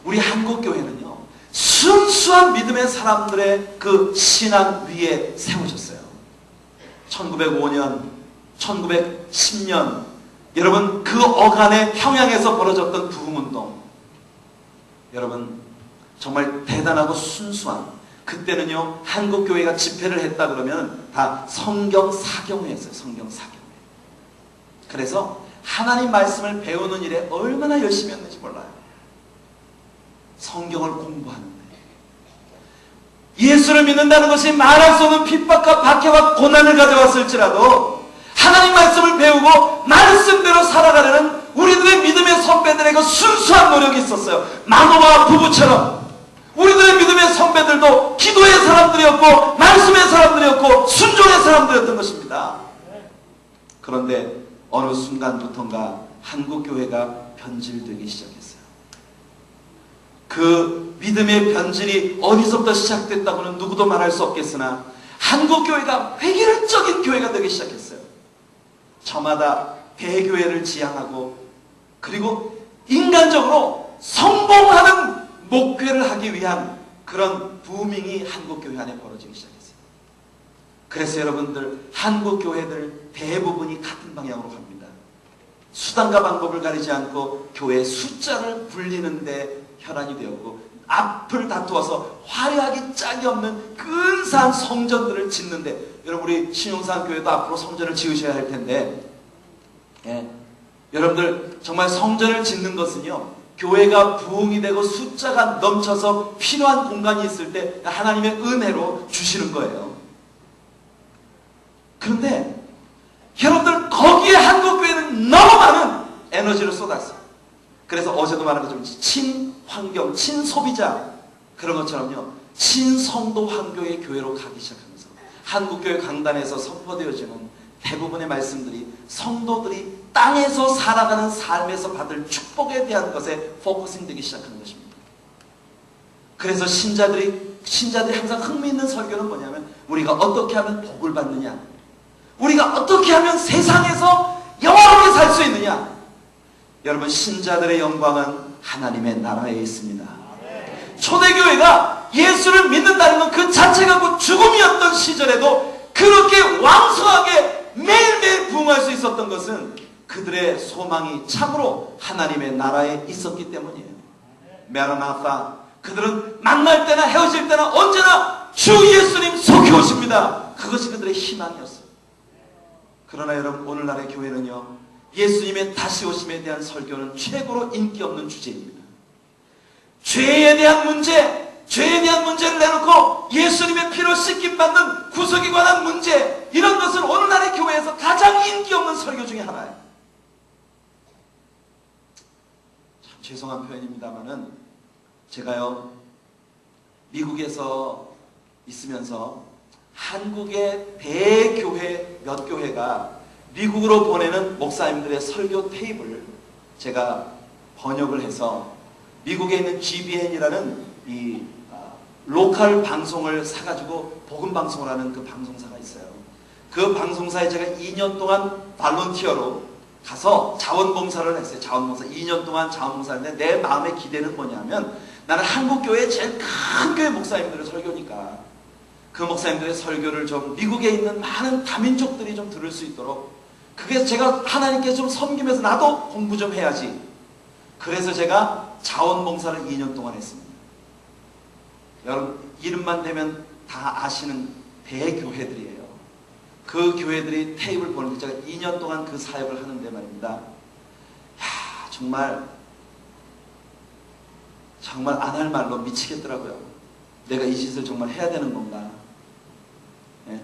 우리 한국교회는요, 순수한 믿음의 사람들의 그 신앙 위에 세우셨어요. 1905년, 1910년, 여러분 그 어간의 평양에서 벌어졌던 부흥운동, 여러분 정말 대단하고 순수한, 그때는요 한국교회가 집회를 했다 그러면 다 성경 사경회 했어요. 성경 사경회. 그래서 하나님 말씀을 배우는 일에 얼마나 열심히 했는지 몰라요. 성경을 공부하는데 예수를 믿는다는 것이 말할 수 없는 핍박과 박해와 고난을 가져왔을지라도 하나님 말씀을 배우고 말씀대로 살아가려는 우리들의 믿음의 선배들의 그 순수한 노력이 있었어요. 마노아 부부처럼 우리들의 믿음의 선배들도 기도의 사람들이었고 말씀의 사람들이었고 순종의 사람들이었던 것입니다. 그런데 어느 순간부터인가 한국교회가 변질되기 시작했어요. 그 믿음의 변질이 어디서부터 시작됐다고는 누구도 말할 수 없겠으나 한국교회가 획일적인 교회가 되기 시작했어요. 저마다 대교회를 지향하고 그리고 인간적으로 성공하는 목회를 하기 위한 그런 부밍이 한국교회 안에 벌어지기 시작했어요. 그래서 여러분들 한국교회들 대부분이 같은 방향으로 갑니다. 수단과 방법을 가리지 않고 교회 숫자를 불리는데 혈안이 되었고 앞을 다투어서 화려하기 짝이 없는 근사한 성전들을 짓는데 여러분 우리 신용산 교회도 앞으로 성전을 지으셔야 할 텐데 여러분들 정말 성전을 짓는 것은요 교회가 부흥이 되고 숫자가 넘쳐서 필요한 공간이 있을 때 하나님의 은혜로 주시는 거예요. 그런데 여러분들 거기에 한국교회는 너무 많은 에너지를 쏟았어요. 그래서 어제도 말한 것처럼 친환경, 친소비자 그런 것처럼요 친성도 환교의 교회로 가기 시작하면서 한국교회 강단에서 선포되어지는 대부분의 말씀들이 성도들이 땅에서 살아가는 삶에서 받을 축복에 대한 것에 포커싱 되기 시작하는 것입니다. 그래서 신자들이 항상 흥미있는 설교는 뭐냐면 우리가 어떻게 하면 복을 받느냐, 우리가 어떻게 하면 세상에서 영원하게 살 수 있느냐. 여러분 신자들의 영광은 하나님의 나라에 있습니다. 초대교회가 예수를 믿는다는 건 그 자체가 죽음이었던 시절에도 그렇게 왕성하게 매일매일 부흥할 수 있었던 것은 그들의 소망이 참으로 하나님의 나라에 있었기 때문이에요. 메라나타, 그들은 만날 때나 헤어질 때나 언제나 주 예수님 속히 오십니다. 그것이 그들의 희망이었어요. 그러나 여러분 오늘날의 교회는요 예수님의 다시 오심에 대한 설교는 최고로 인기 없는 주제입니다. 죄에 대한 문제를 내놓고 예수님의 피로 씻김받는 구속에 관한 문제, 이런 것은 오늘날의 교회에서 가장 인기 없는 설교 중에 하나예요. 참 죄송한 표현입니다만은 제가요 미국에서 있으면서 한국의 대교회 몇 교회가 미국으로 보내는 목사님들의 설교 테이블을 제가 번역을 해서 미국에 있는 GBN이라는 이 로컬 방송을 사가지고 복음 방송을 하는 그 방송사가 있어요. 그 방송사에 제가 2년 동안 발론티어로 가서 자원봉사를 했어요. 자원봉사 2년 동안 자원봉사를 했는데 내 마음의 기대는 뭐냐면 나는 한국교회 제일 큰 교회 목사님들의 설교니까 그 목사님들의 설교를 좀 미국에 있는 많은 다민족들이 좀 들을 수 있도록, 그게 제가 하나님께 좀 섬기면서 나도 공부 좀 해야지. 그래서 제가 자원봉사를 2년 동안 했습니다. 여러분 이름만 대면 다 아시는 대교회들이에요. 그 교회들이 테이블 보는데 제가 2년 동안 그 사역을 하는데 말입니다. 야, 정말 안 할 말로 미치겠더라고요. 내가 이 짓을 정말 해야 되는 건가. 예?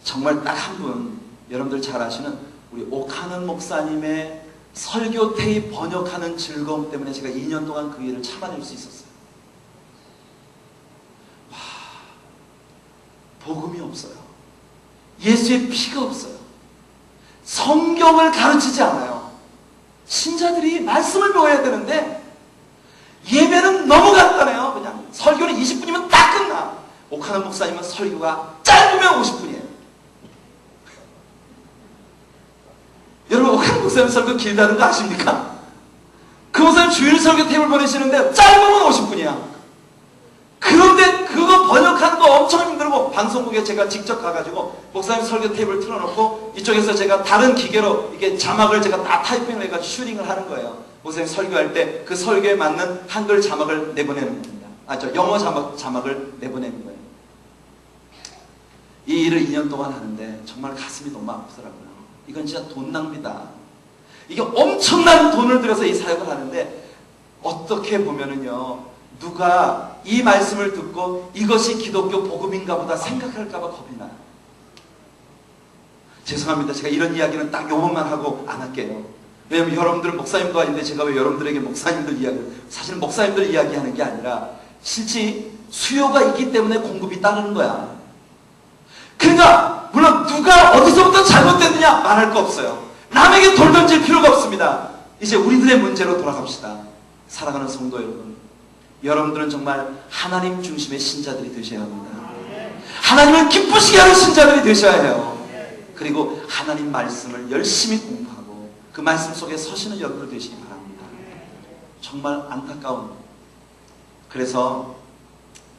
정말 딱 한 분, 여러분들 잘 아시는 우리 오카는 목사님의 설교 테이프 번역하는 즐거움 때문에 제가 2년 동안 그 일을 참아낼 수 있었어요. 와, 복음이 없어요. 예수의 피가 없어요. 성경을 가르치지 않아요. 신자들이 말씀을 배워야 되는데 예배는 너무 간단해요. 그냥 설교는 20분이면 딱 끝나. 오카는 목사님은 설교가 짧으면 50분이에요. 여러분 오카는 목사님 설교 길다는 거 아십니까? 그 목사님 주일 설교 테이블 보내시는데 짧으면 50분이야. 그런데 그거 번역하는 거 엄청 힘들고 방송국에 제가 직접 가가지고 목사님 설교 테이블 틀어놓고 이쪽에서 제가 다른 기계로 이게 자막을 제가 다 타이핑을 해가지고 슈링을 하는 거예요. 목사님 설교할 때 그 설교에 맞는 한글 자막을 내보내는 겁니다. 영어 자막을 내보내는 거예요. 이 일을 2년 동안 하는데 정말 가슴이 너무 아프더라고요. 이건 진짜 돈 낭비다. 이게 엄청난 돈을 들여서 이 사역을 하는데 어떻게 보면은요, 누가 이 말씀을 듣고 이것이 기독교 복음인가 보다 생각할까봐 겁이 나요. 죄송합니다. 제가 이런 이야기는 딱 요번만 하고 안 할게요. 왜냐면 여러분들은 목사님도 아닌데 제가 왜 여러분들에게 목사님들 이야기, 사실 목사님들 이야기하는 게 아니라 실제 수요가 있기 때문에 공급이 따르는 거야. 그러니까 물론 누가 어디서부터 잘못됐느냐 말할 거 없어요. 남에게 돌 던질 필요가 없습니다. 이제 우리들의 문제로 돌아갑시다. 사랑하는 성도 여러분, 여러분들은 정말 하나님 중심의 신자들이 되셔야 합니다. 하나님을 기쁘시게 하는 신자들이 되셔야 해요. 그리고 하나님 말씀을 열심히 공부하고 그 말씀 속에 서시는 여러분들 되시기 바랍니다. 정말 안타까운, 그래서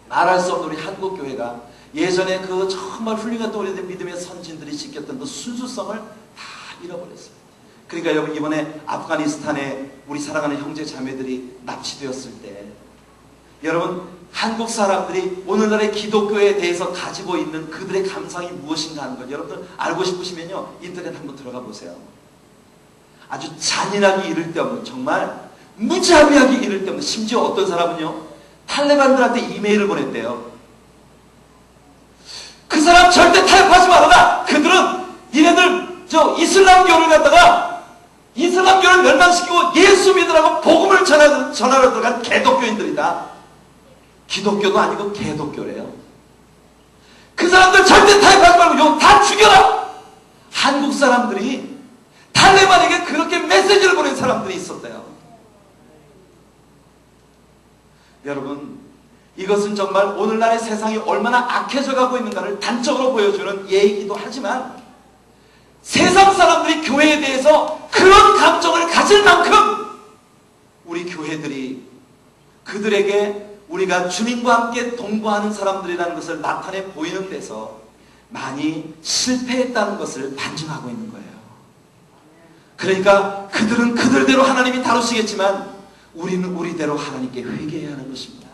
말할 수 없는 우리 한국교회가 예전에 그 정말 훌륭했던 우리들 믿음의 선진들이 지켰던 그 순수성을 다 잃어버렸어요. 그러니까 여러분, 이번에 아프가니스탄에 우리 사랑하는 형제 자매들이 납치되었을 때 여러분, 한국 사람들이 오늘날의 기독교에 대해서 가지고 있는 그들의 감상이 무엇인가 하는 걸 여러분들 알고 싶으시면요, 인터넷 한번 들어가 보세요. 아주 잔인하기 이를 데 없는, 정말 무자비하기 이를 데 없는, 심지어 어떤 사람은요, 탈레반들한테 이메일을 보냈대요. 그 사람 절대 타협하지 말아라. 그들은 이네들 이슬람교를 갖다가 이슬람교를 멸망시키고 예수 믿으라고 복음을 전하러 들어간 개독교인들이다. 기독교도 아니고 개독교래요. 그 사람들 절대 타협하지 말고 요 다 죽여라. 한국 사람들이 탈레반에게 그렇게 메시지를 보낸 사람들이 있었대요. 여러분, 이것은 정말 오늘날의 세상이 얼마나 악해져 가고 있는가를 단적으로 보여주는 예이기도 하지만, 세상 사람들이 교회에 대해서 그런 감정을 가질 만큼 우리 교회들이 그들에게 우리가 주님과 함께 동거하는 사람들이라는 것을 나타내 보이는 데서 많이 실패했다는 것을 반증하고 있는 거예요. 그러니까 그들은 그들대로 하나님이 다루시겠지만 우리는 우리대로 하나님께 회개해야 하는 것입니다.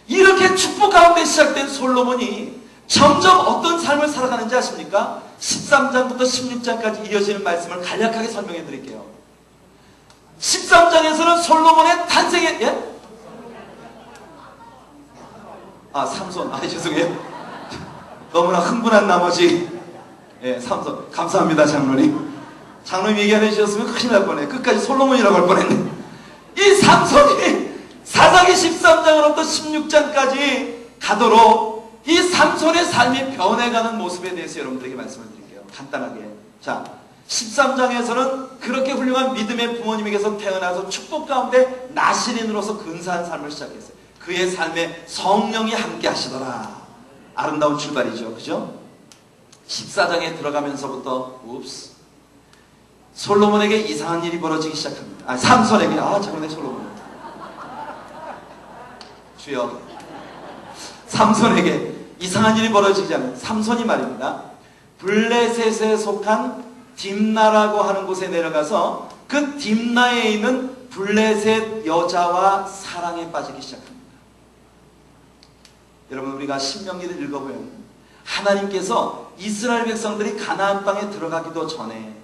이렇게 축복 가운데 시작된 솔로몬이 점점 어떤 삶을 살아가는지 아십니까? 13장부터 16장까지 이어지는 말씀을 간략하게 설명해 드릴게요. 13장에서는 솔로몬의 탄생에, 예? 삼손. 죄송해요. 너무나 흥분한 나머지, 예, 삼손. 감사합니다, 장로님. 장로님 얘기 안 해주셨으면 큰일 날 뻔해. 끝까지 솔로몬이라고 할 뻔했네. 이 삼손이 사사기 13장으로부터 16장까지 가도록 이 삼손의 삶이 변해가는 모습에 대해서 여러분들에게 말씀을 드릴게요. 간단하게. 자, 13장에서는 그렇게 훌륭한 믿음의 부모님에게서 태어나서 축복 가운데 나시린으로서 근사한 삶을 시작했어요. 그의 삶에 성령이 함께 하시더라. 아름다운 출발이죠. 그죠? 14장에 들어가면서부터 솔로몬에게 이상한 일이 벌어지기 시작합니다. 삼손에게. 잠깐만요, 솔로몬. 주여. 삼손에게 이상한 일이 벌어지지 않아요. 삼손이 말입니다, 블레셋에 속한 딥나라고 하는 곳에 내려가서 그 딥나에 있는 블레셋 여자와 사랑에 빠지기 시작합니다. 여러분, 우리가 신명기를 읽어보면 하나님께서 이스라엘 백성들이 가나안 땅에 들어가기도 전에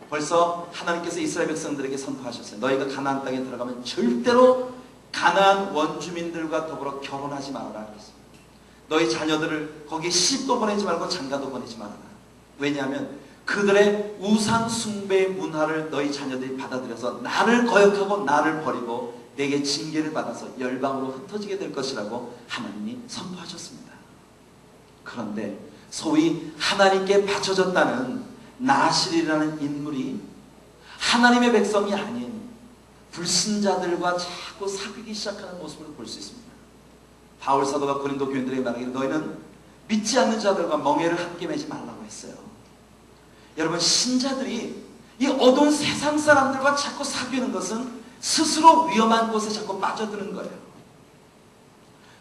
벌써 하나님께서 이스라엘 백성들에게 선포하셨어요. 너희가 가나안 땅에 들어가면 절대로 가나안 원주민들과 더불어 결혼하지 말아라 그랬어요. 너희 자녀들을 거기에 시집도 보내지 말고 장가도 보내지 말아라. 왜냐하면 그들의 우상 숭배의 문화를 너희 자녀들이 받아들여서 나를 거역하고 나를 버리고 내게 징계를 받아서 열방으로 흩어지게 될 것이라고 하나님이 선포하셨습니다. 그런데 소위 하나님께 바쳐졌다는 나실이라는 인물이 하나님의 백성이 아닌 불신자들과 자꾸 사귀기 시작하는 모습을 볼 수 있습니다. 바울 사도가 고린도 교인들에게 말하기를 너희는 믿지 않는 자들과 멍에를 함께 매지 말라고 했어요. 여러분, 신자들이 이 어두운 세상 사람들과 자꾸 사귀는 것은 스스로 위험한 곳에 자꾸 빠져드는 거예요.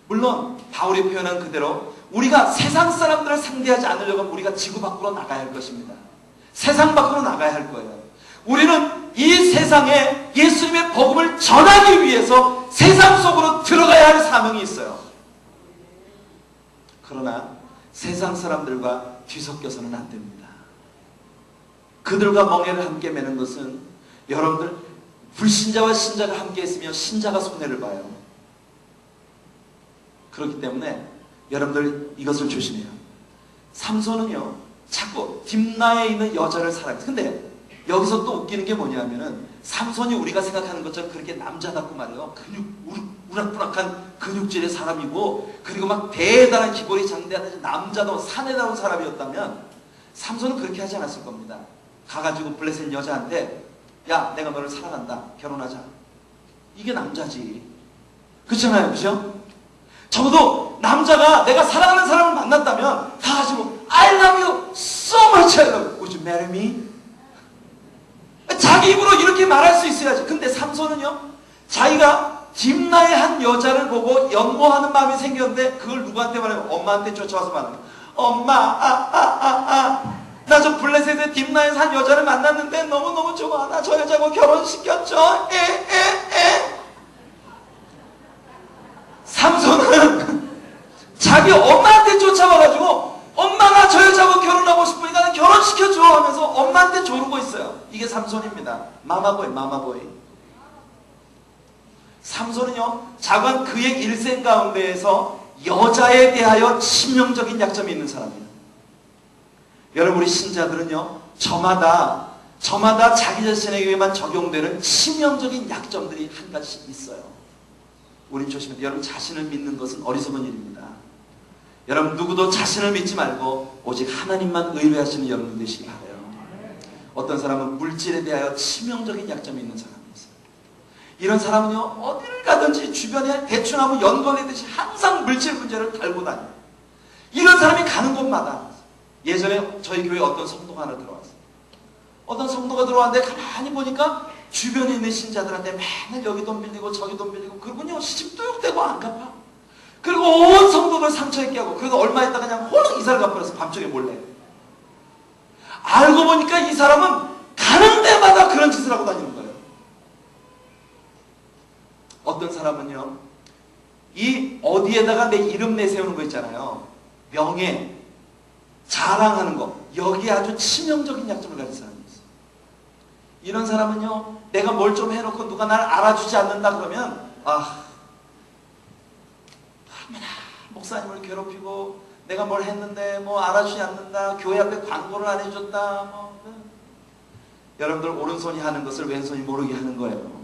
물론 바울이 표현한 그대로 우리가 세상 사람들을 상대하지 않으려고 하면 우리가 지구 밖으로 나가야 할 것입니다. 세상 밖으로 나가야 할 거예요. 우리는 이 세상에 예수님의 복음을 전하기 위해서 세상 속으로 들어가야 할 사명이 있어요. 그러나 세상 사람들과 뒤섞여서는 안 됩니다. 그들과 멍에를 함께 매는 것은 여러분들 불신자와 신자가 함께 있으며 신자가 손해를 봐요. 그렇기 때문에 여러분들 이것을 조심해요. 삼손은요 자꾸 딥나에 있는 여자를 사랑해요. 근데 여기서 또 웃기는 게 뭐냐면은 삼손이 우리가 생각하는 것처럼 그렇게 남자답고 말이에요. 우락부락한 근육질의 사람이고 그리고 막 대단한 기골이 장대한 남자다운 사내다운 사람이었다면 삼손은 그렇게 하지 않았을 겁니다. 가가지고 블레셋 여자한테 야 내가 너를 사랑한다 결혼하자. 이게 남자지. 그렇잖아요. 그죠? 적어도 남자가 내가 사랑하는 사람을 만났다면 다 가지고 I love you so much I love you. Would you marry me? 자기 입으로 이렇게 말할 수 있어야지. 근데 삼손은요 자기가 딥나의 한 여자를 보고 연모하는 마음이 생겼는데 그걸 누구한테 말해요? 엄마한테 쫓아와서 말해요. 엄마 나 저 블레셋의 딥나에서 한 여자를 만났는데 너무너무 좋아. 나 저 여자하고 결혼시켰죠. 삼손은 자기 엄마한테 쫓아와가지고 엄마가 저 여자하고 결혼하고 싶으니까 나는 결혼시켜줘 하면서 엄마한테 조르고 있어요. 이게 삼손입니다. 마마보이. 삼손은요 자관 그의 일생 가운데에서 여자에 대하여 치명적인 약점이 있는 사람이에요. 여러분 우리 신자들은요 저마다 자기 자신에게만 적용되는 치명적인 약점들이 한 가지씩 있어요. 우린 조심해야 돼요. 여러분 자신을 믿는 것은 어리석은 일입니다. 여러분 누구도 자신을 믿지 말고 오직 하나님만 의뢰하시는 여러분 되시기 바라요. 어떤 사람은 물질에 대하여 치명적인 약점이 있는 사람이 있어요. 이런 사람은요 어디를 가든지 주변에 대추나무 연걸리듯이 항상 물질 문제를 달고 다녀요. 이런 사람이 가는 곳마다 예전에 저희 교회에 어떤 성도가 하나 들어왔어요. 어떤 성도가 들어왔는데 가만히 보니까 주변에 있는 신자들한테 맨날 여기 돈 빌리고 저기 돈 빌리고 그러군요. 시집도둑되고 안 갚아. 그리고 온 성도들 상처 있게 하고 그래서 얼마 있다가 그냥 홀랑 이사를 갚아서 밤중에 몰래. 알고 보니까 이 사람은 가는 데마다 그런 짓을 하고 다니는 거예요. 어떤 사람은요 이 어디에다가 내 이름 내세우는 거 있잖아요. 명예 자랑하는 거 여기에 아주 치명적인 약점을 가진 사람이 있어요. 이런 사람은요 내가 뭘 좀 해놓고 누가 나를 알아주지 않는다 그러면 얼마나 목사님을 괴롭히고 내가 뭘 했는데 뭐 알아주지 않는다 교회 앞에 광고를 안 해줬다 여러분들 오른손이 하는 것을 왼손이 모르게 하는 거예요.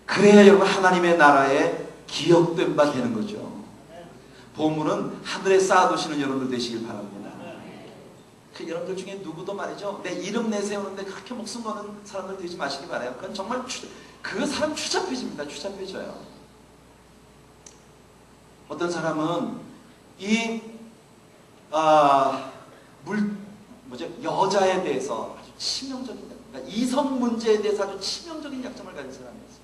그래야 여러분 하나님의 나라에 기억된 바 되는 거죠. 보물은 하늘에 쌓아두시는 여러분들 되시길 바랍니다. 여러분들 중에 누구도 말이죠 내 이름 내세우는데 그렇게 목숨 거는 사람들 되지 마시기 바라요. 그건 정말 그 사람 추잡해집니다. 추잡해져요. 어떤 사람은 이 여자에 대해서 아주 치명적인 그러니까 이성 문제에 대해서 아주 치명적인 약점을 가진 사람이었어요.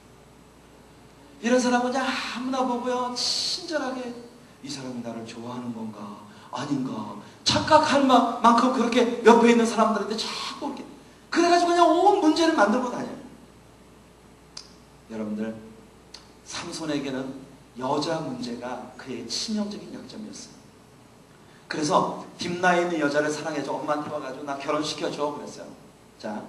이런 사람은 그냥 아무나 보고요 친절하게 이 사람이 나를 좋아하는 건가 아닌가 착각할 만큼 그렇게 옆에 있는 사람들한테 자꾸 이렇게 그래가지고 그냥 온 문제를 만들고 다녀요. 여러분들 삼손에게는 여자 문제가 그의 치명적인 약점이었어요. 그래서 딥나에 있는 여자를 사랑해줘 엄마한테 와가지고 나 결혼시켜줘 그랬어요. 자,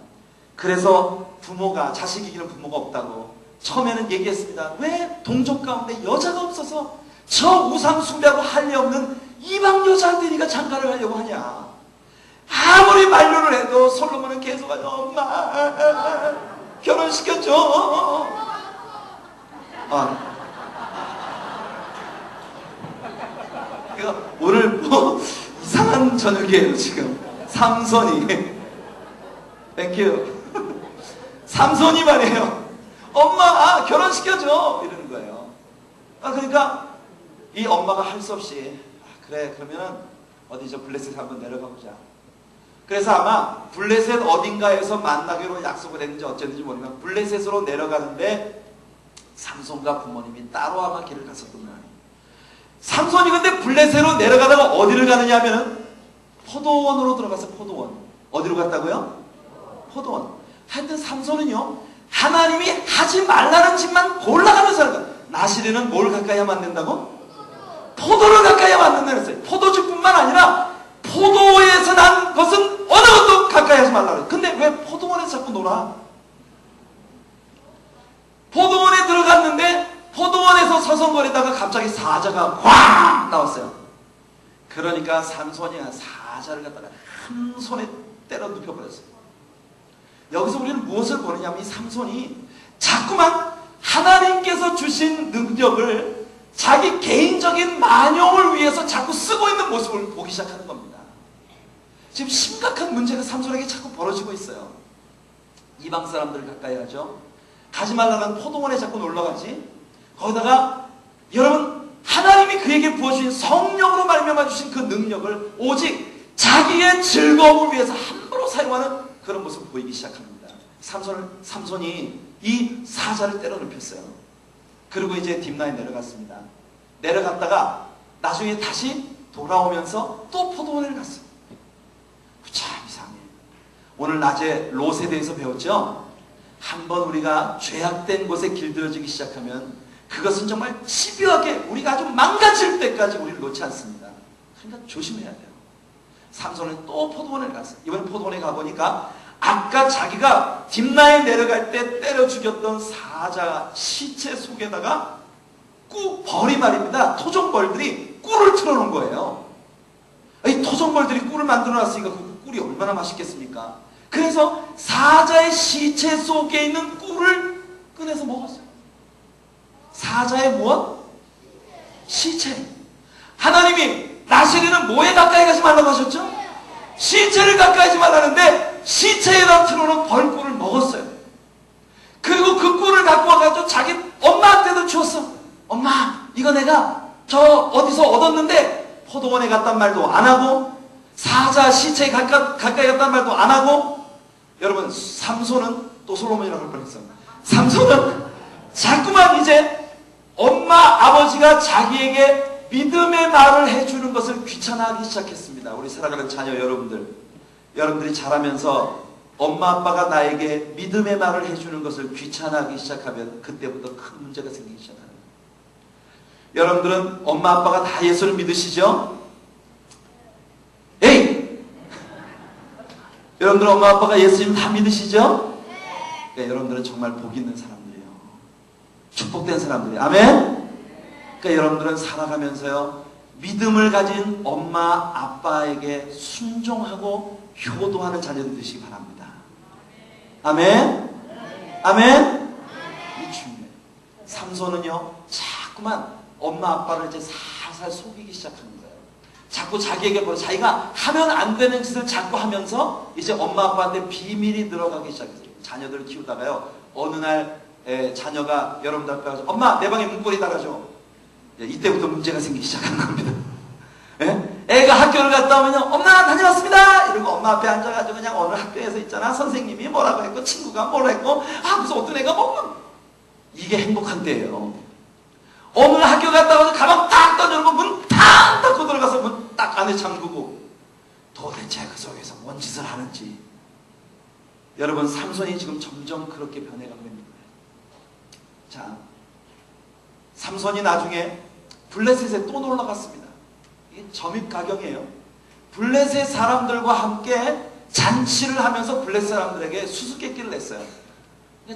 그래서 부모가 자식 이기는 부모가 없다고 처음에는 얘기했습니다. 왜 동족 가운데 여자가 없어서 저 우상 숭배하고 할 리 없는 이방 여자한테 네가 장가를 하려고 하냐. 아무리 만류를 해도 솔로몬은 계속 하죠. 엄마 결혼시켜줘. 그러니까 오늘 뭐 이상한 저녁이에요 지금. 삼손이 땡큐 삼손이 말이에요. 엄마 결혼시켜줘 이러는 거예요. 그러니까 이 엄마가 할 수 없이 그래 그러면은 어디 저 블레셋 한번 내려가 보자. 그래서 아마 블레셋 어딘가에서 만나기로 약속을 했는지 어쨌는지 모르지만 블레셋으로 내려가는데 삼손과 부모님이 따로 아마 길을 갔었던 거예요. 삼손이 근데 블레셋으로 내려가다가 어디를 가느냐 하면은 포도원으로 들어가서 포도원. 어디로 갔다고요? 포도원. 하여튼 삼손은요 하나님이 하지 말라는 짓만 골라가면서 하는 거예요. 나시리는 뭘 가까이 하면 안 된다고? 포도를 가까이 왔는다 그랬어요. 포도주뿐만 아니라 포도에서 난 것은 어느 것도 가까이 하지 말라 그래요. 근데 왜 포도원에서 자꾸 놀아? 포도원에 들어갔는데 포도원에서 서성거리다가 갑자기 사자가 꽝 나왔어요. 그러니까 삼손이 사자를 갖다가 한 손에 때려 눕혀버렸어요. 여기서 우리는 무엇을 보느냐면 이 삼손이 자꾸만 하나님께서 주신 능력을 자기 개인적인 만용을 위해서 자꾸 쓰고 있는 모습을 보기 시작하는 겁니다. 지금 심각한 문제가 삼손에게 자꾸 벌어지고 있어요. 이방 사람들을 가까이 하죠. 가지 말라는 포도원에 자꾸 놀러가지. 거기다가 여러분 하나님이 그에게 부어주신 성령으로 말미암아 주신 그 능력을 오직 자기의 즐거움을 위해서 함부로 사용하는 그런 모습을 보이기 시작합니다. 삼손이 이 사자를 때려 눕혔어요. 그리고 이제 딥나에 내려갔습니다. 내려갔다가 나중에 다시 돌아오면서 또 포도원을 갔어요. 참 이상해. 오늘 낮에 롯에 대해서 배웠죠? 한번 우리가 죄악된 곳에 길들여지기 시작하면 그것은 정말 집요하게 우리가 아주 망가질 때까지 우리를 놓지 않습니다. 그러니까 조심해야 돼요. 삼손은 또 포도원에 갔어요. 이번에 포도원에 가보니까 아까 자기가 딥나에 내려갈 때 때려 죽였던 사자 시체 속에다가 벌이 말입니다. 토종벌들이 꿀을 틀어놓은 거예요. 이 토종벌들이 꿀을 만들어놨으니까 그 꿀이 얼마나 맛있겠습니까? 그래서 사자의 시체 속에 있는 꿀을 꺼내서 먹었어요. 사자의 무엇? 시체. 하나님이 나시리는 뭐에 가까이 가지 말라고 하셨죠? 시체를 가까이 하지 말라는데 시체에다 틀어놓은 벌꿀을 먹었어요. 그리고 그 꿀을 갖고 와가지고 자기 엄마한테도 주었어. 엄마, 이거 내가 저 어디서 얻었는데 포도원에 갔단 말도 안 하고 사자 시체에 가까이 갔단 말도 안 하고. 여러분, 삼손은 또 솔로몬이라고 할 뻔했어요. 삼손은 자꾸만 이제 엄마 아버지가 자기에게 믿음의 말을 해주는 것을 귀찮아하기 시작했습니다. 우리 살아가는 자녀 여러분들이 자라면서 엄마 아빠가 나에게 믿음의 말을 해주는 것을 귀찮아하기 시작하면 그때부터 큰 문제가 생기기 시작합니다. 여러분들은 엄마 아빠가 다 예수를 믿으시죠? 에이! 여러분들 엄마 아빠가 예수님 다 믿으시죠? 그러니까 여러분들은 정말 복 있는 사람들이에요. 축복된 사람들이에요. 아멘? 그러니까 여러분들은 살아가면서요 믿음을 가진 엄마 아빠에게 순종하고 효도하는 자녀들 되시기 바랍니다. 아멘? 아멘? 이 중요해요. 삼손은요 자꾸만 엄마 아빠를 이제 살살 속이기 시작하는 거예요. 자꾸 자기에게 자기가 하면 안 되는 짓을 자꾸 하면서 이제 엄마 아빠한테 비밀이 들어가기 시작했어요. 자녀들을 키우다가요 어느 날 자녀가 여러분들 앞에 가서 엄마 내 방에 문고리 달아줘. 이때부터 문제가 생기기 시작하는 겁니다. 애가 학교를 갔다 오면요 엄마 다녀왔습니다 이러고 엄마 앞에 앉아가지고 그냥 오늘 학교에서 있잖아 선생님이 뭐라고 했고 친구가 뭐라 했고 무슨 어떤 애가 뭐 이게 행복한 때예요. 오늘 학교 갔다 와서 가방 딱 던져놓고 문 탁 닫고 들어가서 문 딱 안에 잠그고 도대체 그 속에서 뭔 짓을 하는지. 여러분 삼손이 지금 점점 그렇게 변해가고 있는 거예요. 자, 삼손이 나중에 블레셋에 또 놀러 갔습니다. 이게 점입가경이에요. 블레셋 사람들과 함께 잔치를 하면서 블레셋 사람들에게 수수께끼를 냈어요.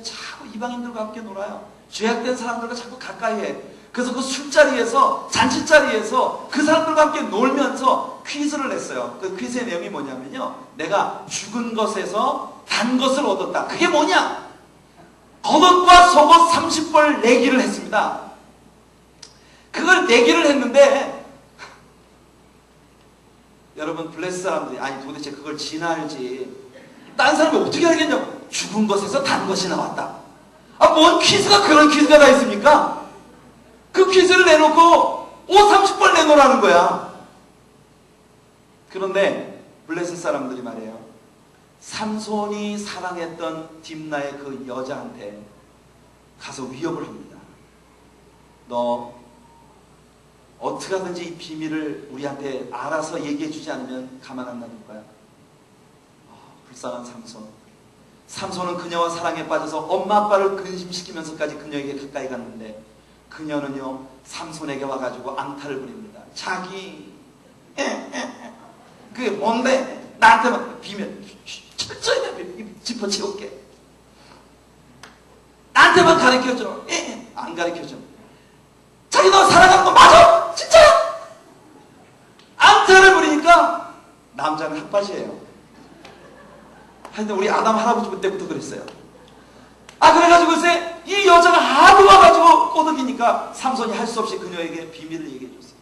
자꾸 이방인들과 함께 놀아요. 죄악된 사람들과 자꾸 가까이 해. 그래서 그 술자리에서 잔치자리에서 그 사람들과 함께 놀면서 퀴즈를 냈어요. 그 퀴즈의 내용이 뭐냐면요 내가 죽은 것에서 단 것을 얻었다. 그게 뭐냐? 겉옷과 속옷 30벌 내기를 했습니다. 그걸 내기를 했는데 여러분 블레셋 사람들이 아니 도대체 그걸 지나 알지 딴 사람이 어떻게 알겠냐고. 죽은 것에서 단 것이 나왔다. 뭔 퀴즈가 그런 퀴즈가 다 있습니까? 그 퀴즈를 내놓고 옷 30벌 내놓으라는 거야. 그런데 블레셋 사람들이 말이에요 삼손이 사랑했던 딥나의 그 여자한테 가서 위협을 합니다. 너 어떻게 하든지 이 비밀을 우리한테 알아서 얘기해 주지 않으면 가만 안 놔둘 거야. 불쌍한 삼손은 그녀와 사랑에 빠져서 엄마 아빠를 근심시키면서까지 그녀에게 가까이 갔는데 그녀는요 삼손에게 와가지고 앙탈을 부립니다. 자기 그게 뭔데? 나한테만 비밀 철저히 내 짚어치울게. 나한테만 가르쳐줘. 안 가르쳐줘. 자기 너 사랑하는 거 맞아? 진짜야? 앙탈을 부리니까 남자는 핫바지예요. 하여튼 우리 아담 할아버지 때부터 그랬어요. 그래가지고 글쎄 이 여자가 하도 와가지고 꼬드기니까 삼손이 할 수 없이 그녀에게 비밀을 얘기해줬어요.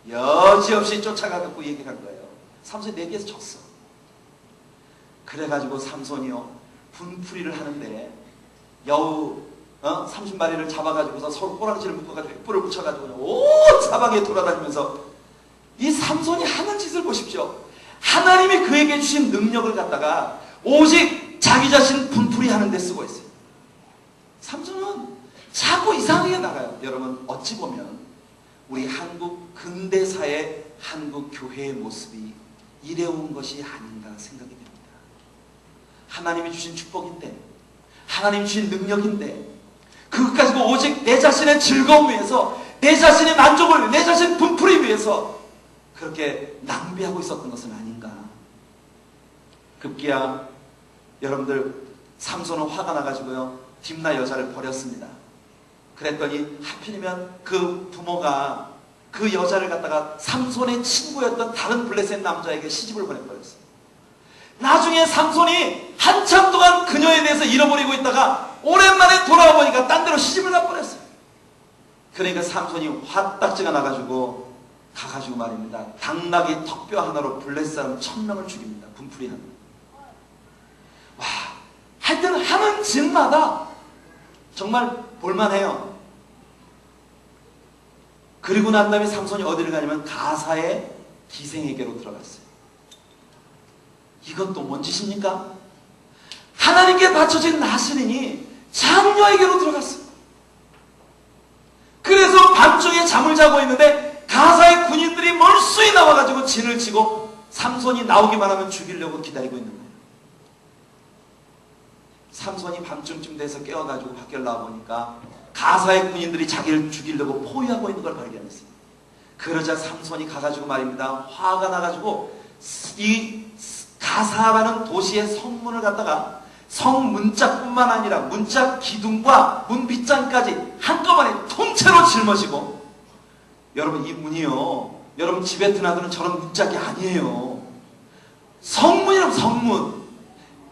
여지없이 쫓아가갖고 얘기를 한 거예요. 삼손이 내기에서 졌어. 그래가지고 삼손이요 분풀이를 하는데 여우 30마리를 잡아가지고서 서로 꼬랑지를 묶어가지고 횃불을 붙여가지고 온 사방에 돌아다니면서 이 삼손이 하는 짓을 보십시오. 하나님이 그에게 주신 능력을 갖다가 오직 자기 자신 분풀이 하는 데 쓰고 있어요. 삼손은 자꾸 이상하게 나가요. 여러분 어찌 보면 우리 한국 근대사의 한국 교회의 모습이 이래온 것이 아닌가 생각이 됩니다. 하나님이 주신 축복인데 하나님이 주신 능력인데 그것 가지고 오직 내 자신의 즐거움 위해서 내 자신의 만족을 내 자신의 분풀이 위해서 그렇게 낭비하고 있었던 것은 아닌가. 급기야 여러분들 삼손은 화가 나가지고요 딥나 여자를 버렸습니다. 그랬더니 하필이면 그 부모가 그 여자를 갖다가 삼손의 친구였던 다른 블레셋 남자에게 시집을 보내버렸어요. 나중에 삼손이 한참 동안 그녀에 대해서 잃어버리고 있다가 오랜만에 돌아와 보니까 딴 데로 시집을 가버렸어요. 그러니까 삼손이 화딱지가 나가지고 가가지고 말입니다. 당나귀 턱뼈 하나로 블레셋 사람 1000명을 죽입니다. 분풀이 하는. 와, 하여튼 하는 짓마다 정말 볼만해요. 그리고 난 다음에 삼손이 어디를 가냐면 가사의 기생에게로 들어갔어요. 이건 또 뭔 짓입니까? 하나님께 바쳐진 나시린이 장녀에게로 들어갔어요. 그래서 밤중에 잠을 자고 있는데 가사의 군인들이 멀수히 나와가지고 진을 치고 삼손이 나오기만 하면 죽이려고 기다리고 있는 거예요. 삼손이 밤중쯤 돼서 깨어가지고 밖에 나와보니까 가사의 군인들이 자기를 죽이려고 포위하고 있는 걸 발견했어요. 그러자 삼손이 가가지고 말입니다. 화가 나가지고 이 가사라는 도시의 성문을 갖다가 성문짝뿐만 아니라 문짝 기둥과 문 빗장까지 한꺼번에 통째로 짊어지고, 여러분 이 문이요 여러분 집에 드나드는 저런 문짝이 아니에요. 성문이라면 성문,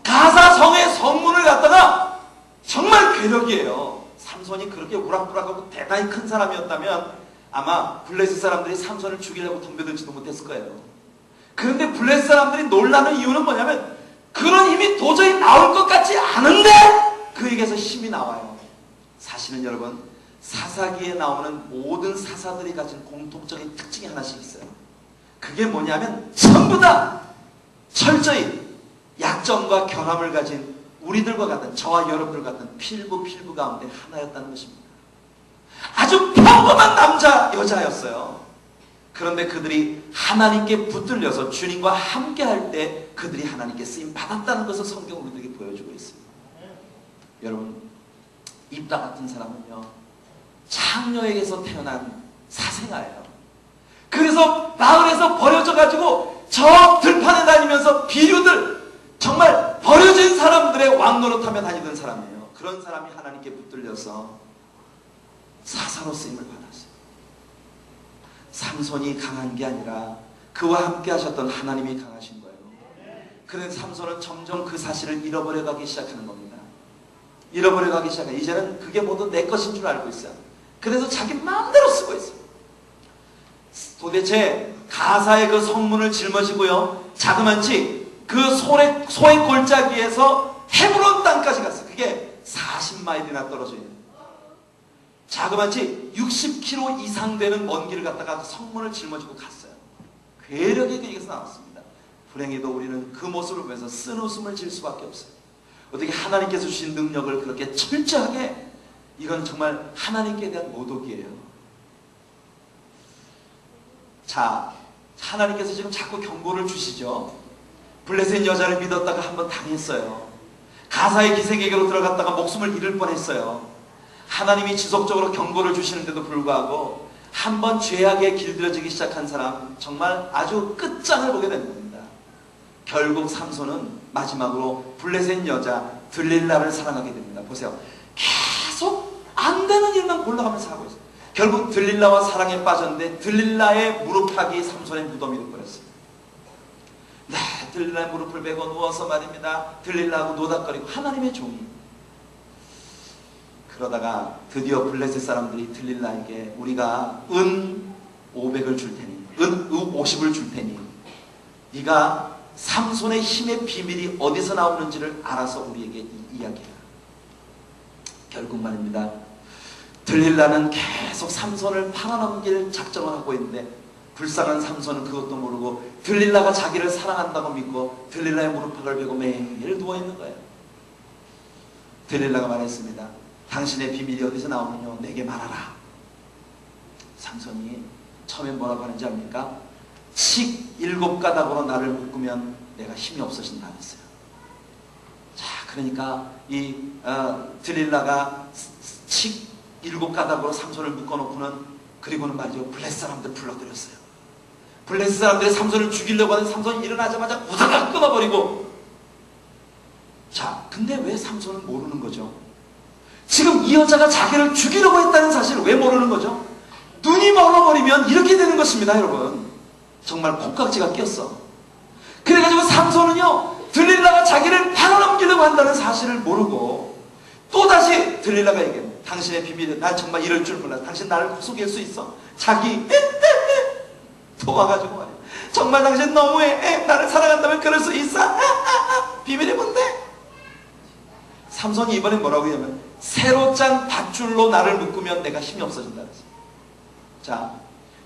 가사 성의 성문을 갖다가 정말 괴력이에요. 삼손이 그렇게 우락부락하고 대단히 큰 사람이었다면 아마 블레셋 사람들이 삼손을 죽이려고 덤벼들지도 못했을 거예요. 그런데 블레셋 사람들이 놀라는 이유는 뭐냐면 그런 힘이 도저히 나올 것 같지 않은데 그에게서 힘이 나와요. 사실은 여러분 사사기에 나오는 모든 사사들이 가진 공통적인 특징이 하나씩 있어요. 그게 뭐냐면 전부 다 철저히 약점과 결함을 가진 우리들과 같은, 저와 여러분들 같은 필부 가운데 하나였다는 것입니다. 아주 평범한 남자 여자였어요. 그런데 그들이 하나님께 붙들려서 주님과 함께 할 때 그들이 하나님께 쓰임 받았다는 것을 성경은 우리들에게 보여주고 있습니다. 여러분 입다 같은 사람은요 창녀에게서 태어난 사생아예요. 그래서 마을에서 버려져 가지고 저 들판에 다니면서 비류들, 정말 버려진 사람들의 왕노릇하며 다니던 사람이에요. 그런 사람이 하나님께 붙들려서 사사로 쓰임을 받았어요. 삼손이 강한 게 아니라 그와 함께 하셨던 하나님이 강하신 거예요. 그래서 삼손은 점점 그 사실을 잃어버려가기 시작하는 겁니다. 잃어버려가기 시작해요. 이제는 그게 모두 내 것인 줄 알고 있어요. 그래서 자기 마음대로 쓰고 있어요. 도대체 가사의 그 성문을 짊어지고요 자그만치 그 소의 골짜기에서 헤브론 땅까지 갔어요. 그게 40마일이나 떨어져 있는, 자그만치 60km 이상 되는 먼 길을 갔다가 성문을 짊어지고 갔어요. 괴력이 그에게서 나왔습니다. 불행히도 우리는 그 모습을 보면서 쓴웃음을 질 수밖에 없어요. 어떻게 하나님께서 주신 능력을 그렇게 철저하게, 이건 정말 하나님께 대한 모독이에요. 자, 하나님께서 지금 자꾸 경고를 주시죠. 블레셋 여자를 믿었다가 한번 당했어요. 가사의 기생에게로 들어갔다가 목숨을 잃을 뻔했어요. 하나님이 지속적으로 경고를 주시는데도 불구하고 한번 죄악에 길들여지기 시작한 사람 정말 아주 끝장을 보게 되는 겁니다. 결국 삼손은 마지막으로 블레셋 여자 들릴라를 사랑하게 됩니다. 보세요. 계속 안 되는 일만 골라가면서 하고 있어요. 결국 들릴라와 사랑에 빠졌는데 들릴라의 무릎팍이 삼손의 무덤이 되어버렸어요. 네, 들릴라의 무릎을 베고 누워서 말입니다. 들릴라하고 노닥거리고 하나님의 종이. 그러다가 드디어 블레셋 사람들이 들릴라에게 우리가 은 500을 줄 테니, 은 50을 줄 테니 네가 삼손의 힘의 비밀이 어디서 나오는지를 알아서 우리에게 이야기해라. 결국 말입니다. 들릴라는 계속 삼손을 팔아넘길 작정을 하고 있는데 불쌍한 삼손은 그것도 모르고 들릴라가 자기를 사랑한다고 믿고 들릴라의 무릎팍을 베고 매일 누워있는 거예요. 들릴라가 말했습니다. 당신의 비밀이 어디서 나오느냐 내게 말하라. 삼손이 처음에 뭐라고 하는지 압니까? 칡 7가닥으로 나를 묶으면 내가 힘이 없어진다 했어요. 자, 그러니까 이 들릴라가 칡 7가닥으로 삼손을 묶어놓고는 그리고는 말이죠. 블레셋 사람들 불러들였어요. 블레셋 사람들이 삼손을 죽이려고 하는 삼손이 일어나자마자 우다가 끊어버리고. 자, 근데 왜 삼손은 모르는 거죠? 지금 이 여자가 자기를 죽이려고 했다는 사실을 왜 모르는 거죠? 눈이 멀어버리면 이렇게 되는 것입니다, 여러분. 정말 콩깍지가 꼈어. 그래가지고 삼손은요, 들릴라가 자기를 팔아넘기려고 한다는 사실을 모르고 또다시 들릴라가 얘기해요. 당신의 비밀은 난 정말 이럴 줄 몰라. 당신 나를 속일 수 있어? 자기 도와가지고 말이야. 정말 당신 너무해. 나를 사랑한다면 그럴 수 있어? 비밀이 뭔데? 삼손이 이번에 뭐라고 하냐면 새로 짠 밧줄로 나를 묶으면 내가 힘이 없어진다 그랬어요. 자,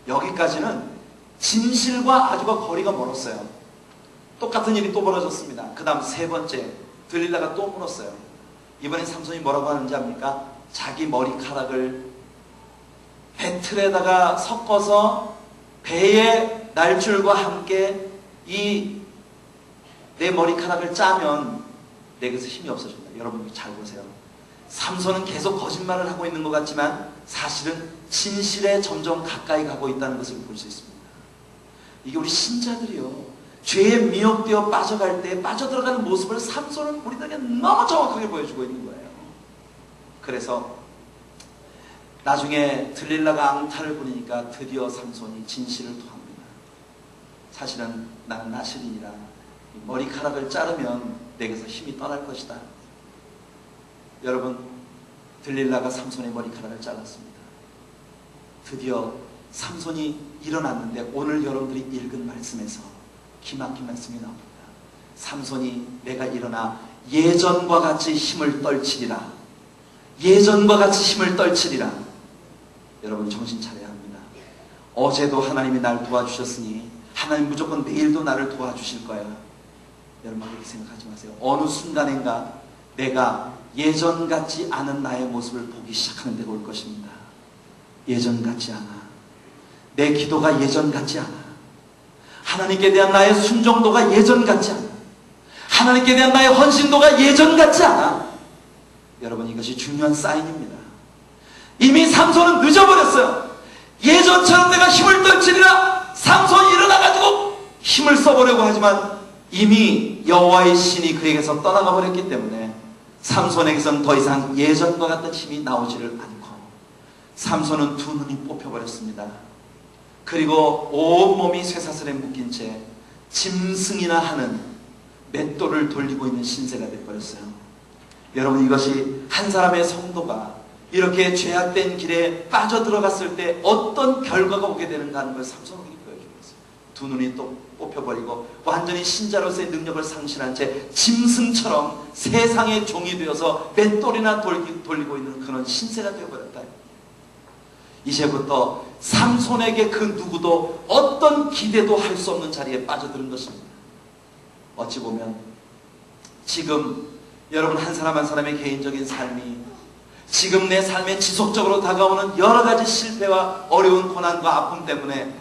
여기까지는 진실과 아주가 거리가 멀었어요. 똑같은 일이 또 벌어졌습니다. 그 다음 세 번째, 들릴라가 또 물었어요. 이번엔 삼손이 뭐라고 하는지 압니까? 자기 머리카락을 배틀에다가 섞어서 배의 날줄과 함께 이 내 머리카락을 짜면 내게서 힘이 없어진다. 여러분 잘 보세요. 삼손은 계속 거짓말을 하고 있는 것 같지만 사실은 진실에 점점 가까이 가고 있다는 것을 볼 수 있습니다. 이게 우리 신자들이요, 죄에 미혹되어 빠져갈 때 빠져들어가는 모습을 삼손은 우리들에게 너무 정확하게 보여주고 있는 거예요. 그래서 나중에 들릴라가 앙탈을 부리니까 드디어 삼손이 진실을 토합니다. 사실은 나는 나실이니라. 머리카락을 자르면 내게서 힘이 떠날 것이다. 여러분, 들릴라가 삼손의 머리카락을 잘랐습니다. 드디어 삼손이 일어났는데 오늘 여러분들이 읽은 말씀에서 기막힌 말씀이 나옵니다. 삼손이 내가 일어나 예전과 같이 힘을 떨치리라. 예전과 같이 힘을 떨치리라. 여러분 정신 차려야 합니다. 어제도 하나님이 날 도와주셨으니 하나님 무조건 내일도 나를 도와주실 거야. 여러분 그렇게 생각하지 마세요. 어느 순간인가 내가 예전 같지 않은 나의 모습을 보기 시작하는 데가 올 것입니다. 예전 같지 않아. 내 기도가 예전 같지 않아. 하나님께 대한 나의 순종도가 예전 같지 않아. 하나님께 대한 나의 헌신도가 예전 같지 않아. 여러분 이것이 중요한 사인입니다. 이미 삼손은 늦어버렸어요. 예전처럼 내가 힘을 떨치리라. 삼손이 일어나가지고 힘을 써보려고 하지만 이미 여호와의 신이 그에게서 떠나가 버렸기 때문에 삼손에게서는 더 이상 예전과 같은 힘이 나오지를 않고 삼손은 두 눈이 뽑혀버렸습니다. 그리고 온몸이 쇠사슬에 묶인 채 짐승이나 하는 맷돌을 돌리고 있는 신세가 되어버렸어요. 여러분 이것이 한 사람의 성도가 이렇게 죄악된 길에 빠져들어갔을 때 어떤 결과가 오게 되는가 하는 걸 삼손에게 보여주고 있어요. 두 눈이 또 뽑혀버리고 완전히 신자로서의 능력을 상실한 채 짐승처럼 세상의 종이 되어서 맷돌이나 돌리고 있는 그런 신세가 되어버렸다. 이제부터 삼손에게 그 누구도 어떤 기대도 할 수 없는 자리에 빠져드는 것입니다. 어찌 보면 지금 여러분 한 사람 한 사람의 개인적인 삶이 지금 내 삶에 지속적으로 다가오는 여러 가지 실패와 어려운 고난과 아픔 때문에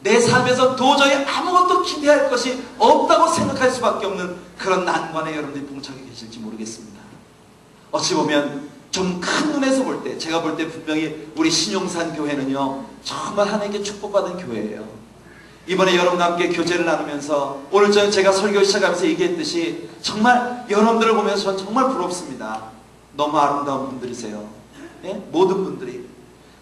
내 삶에서 도저히 아무것도 기대할 것이 없다고 생각할 수밖에 없는 그런 난관에 여러분들이 봉착해 계실지 모르겠습니다. 어찌 보면 좀 큰 눈에서 볼 때, 제가 볼 때 분명히 우리 신용산 교회는요 정말 하나님께 축복받은 교회예요. 이번에 여러분과 함께 교제를 나누면서 오늘 저는 제가 설교 시작하면서 얘기했듯이 정말 여러분들을 보면서 저는 정말 부럽습니다. 너무 아름다운 분들이세요. 예? 모든 분들이.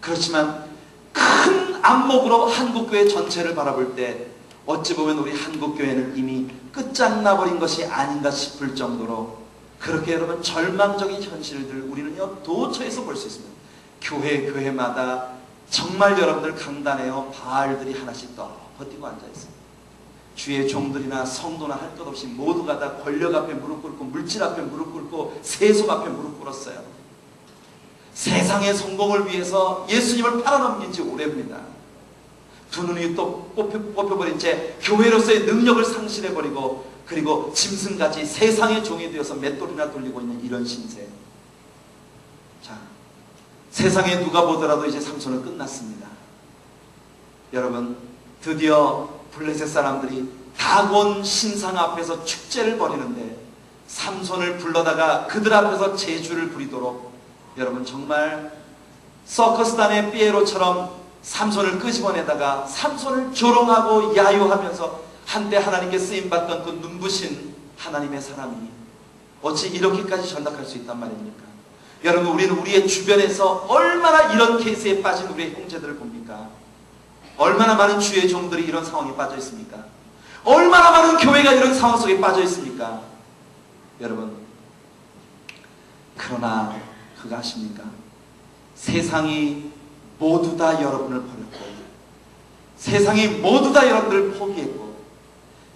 그렇지만 큰 안목으로 한국교회 전체를 바라볼 때 어찌 보면 우리 한국교회는 이미 끝장나버린 것이 아닌가 싶을 정도로 그렇게 여러분 절망적인 현실들 우리는요 도처에서 볼 수 있습니다. 교회마다 정말 여러분들 강단에요 바알들이 하나씩 더 버티고 앉아있어요. 주의 종들이나 성도나 할 것 없이 모두가 다 권력 앞에 무릎 꿇고 물질 앞에 무릎 꿇고 세속 앞에 무릎 꿇었어요. 세상의 성공을 위해서 예수님을 팔아넘긴 지 오래입니다. 두 눈이 또 뽑혀버린 채 교회로서의 능력을 상실해버리고 그리고 짐승같이 세상의 종이 되어서 맷돌이나 돌리고 있는 이런 신세. 자, 세상에 누가 보더라도 이제 삼손은 끝났습니다. 여러분, 드디어 블레셋 사람들이 다곤 신상 앞에서 축제를 벌이는데 삼손을 불러다가 그들 앞에서 제주를 부리도록 여러분 정말 서커스단의 피에로처럼 삼손을 끄집어내다가 삼손을 조롱하고 야유하면서 한때 하나님께 쓰임받던 그 눈부신 하나님의 사람이 어찌 이렇게까지 전락할 수 있단 말입니까? 여러분, 우리는 우리의 주변에서 얼마나 이런 케이스에 빠진 우리의 형제들을 봅니까? 얼마나 많은 주의 종들이 이런 상황에 빠져 있습니까? 얼마나 많은 교회가 이런 상황 속에 빠져 있습니까? 여러분, 그러나 그거 아십니까? 세상이 모두 다 여러분을 버렸고 세상이 모두 다 여러분들을 포기했고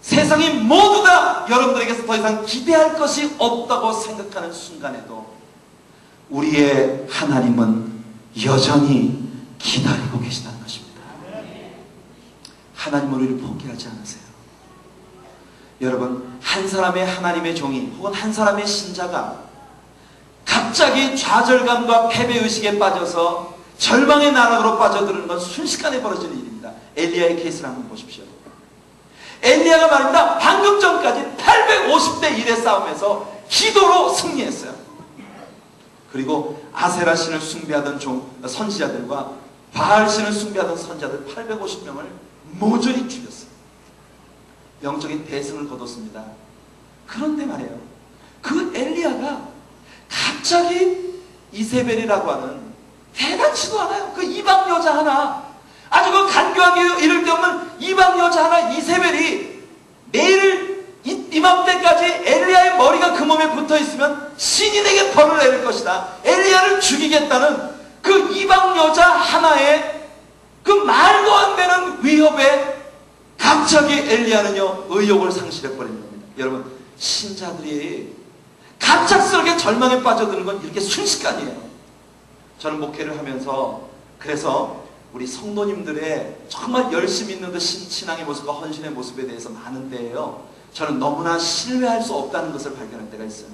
세상이 모두 다 여러분들에게서 더 이상 기대할 것이 없다고 생각하는 순간에도 우리의 하나님은 여전히 기다리고 계시다는 것입니다. 하나님은 우리를 포기하지 않으세요. 여러분, 한 사람의 하나님의 종이 혹은 한 사람의 신자가 갑자기 좌절감과 패배의식에 빠져서 절망의 나락으로 빠져드는 건 순식간에 벌어지는 일입니다. 엘리야의 케이스를 한번 보십시오. 엘리야가 말입니다. 방금 전까지 850대 1의 싸움에서 기도로 승리했어요. 그리고 아세라 신을 숭배하던 선지자들과 바알 신을 숭배하던 선지자들 850명을 모조리 죽였어요. 영적인 대승을 거뒀습니다. 그런데 말이에요, 그 엘리야가 갑자기 이세벨이라고 하는 대단치도 않아요. 그 이방 여자 하나, 아주 그 간교하게 이를 데 없는 이방 여자 하나 이세벨이 내일 이맘때까지 엘리야의 머리가 그 몸에 붙어있으면 신이 내게 벌을 내릴 것이다, 엘리야를 죽이겠다는 그 이방 여자 하나의 그 말도 안 되는 위협에 갑자기 엘리야는요 의욕을 상실해버리는 겁니다. 여러분, 신자들이 갑작스럽게 절망에 빠져드는 건 이렇게 순식간이에요. 저는 목회를 하면서 그래서 우리 성도님들의 정말 열심히 있는 그 신앙의 모습과 헌신의 모습에 대해서 많은 때에요 저는 너무나 신뢰할 수 없다는 것을 발견할 때가 있어요.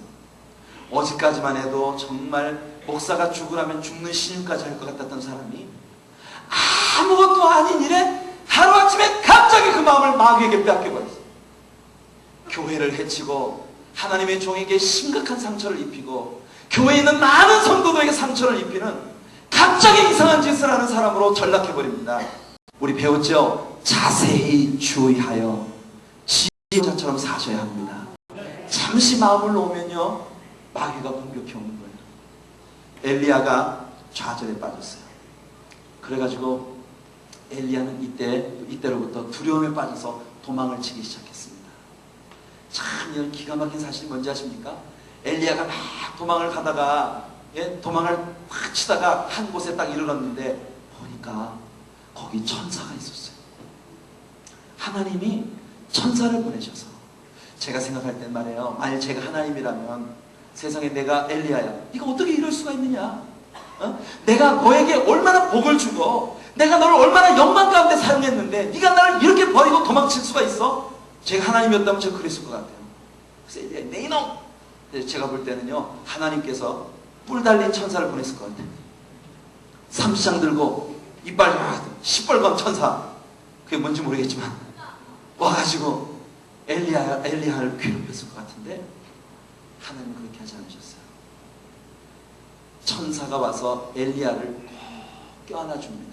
어제까지만 해도 정말 목사가 죽으라면 죽는 신임까지 할 것 같았던 사람이 아무것도 아닌 일에 하루아침에 갑자기 그 마음을 마귀에게 뺏겨버렸어요. 교회를 해치고 하나님의 종에게 심각한 상처를 입히고 교회에 있는 많은 성도들에게 상처를 입히는 갑자기 이상한 짓을 하는 사람으로 전락해버립니다. 우리 배웠죠? 자세히 주의하여 지혜자처럼 사셔야 합니다. 잠시 마음을 놓으면요 마귀가 공격해 오는 거예요. 엘리야가 좌절에 빠졌어요. 그래가지고 엘리야는 이때로부터 두려움에 빠져서 도망을 치기 시작했습니다. 참 이런 기가 막힌 사실이 뭔지 아십니까? 엘리야가 막 도망을 가다가 도망을 막 치다가 한 곳에 딱 이르렀는데 보니까 거기 천사가 있었어요. 하나님이 천사를 보내셔서, 제가 생각할 땐 말이에요, 만일 제가 하나님이라면 세상에 내가 엘리야야, 이거 어떻게 이럴 수가 있느냐, 내가 너에게 얼마나 복을 주고 내가 너를 얼마나 영광 가운데 사용했는데 네가 나를 이렇게 버리고 도망칠 수가 있어? 제가 하나님이었다면 제가 그랬을 것 같아요. 그래서 엘리야, 내 이놈! 제가 볼 때는요 하나님께서 뿔 달린 천사를 보냈을 것 같아요. 삼시장 들고 이빨 시뻘건 천사, 그게 뭔지 모르겠지만 와가지고 엘리야를 괴롭혔을 것 같은데 하나님은 그렇게 하지 않으셨어요. 천사가 와서 엘리야를 꼭 껴안아줍니다.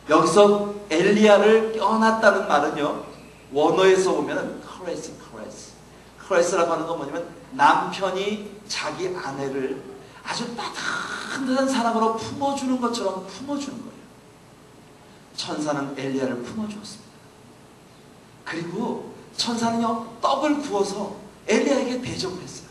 여기서 엘리야를 껴안았다는 말은요, 원어에서 보면은 카레스라고 하는 건 뭐냐면 남편이 자기 아내를 아주 따뜻한 사랑으로 품어주는 것처럼 품어주는 거예요. 천사는 엘리야를 품어주었습니다. 그리고 천사는요, 떡을 구워서 엘리야에게 대접을 했어요.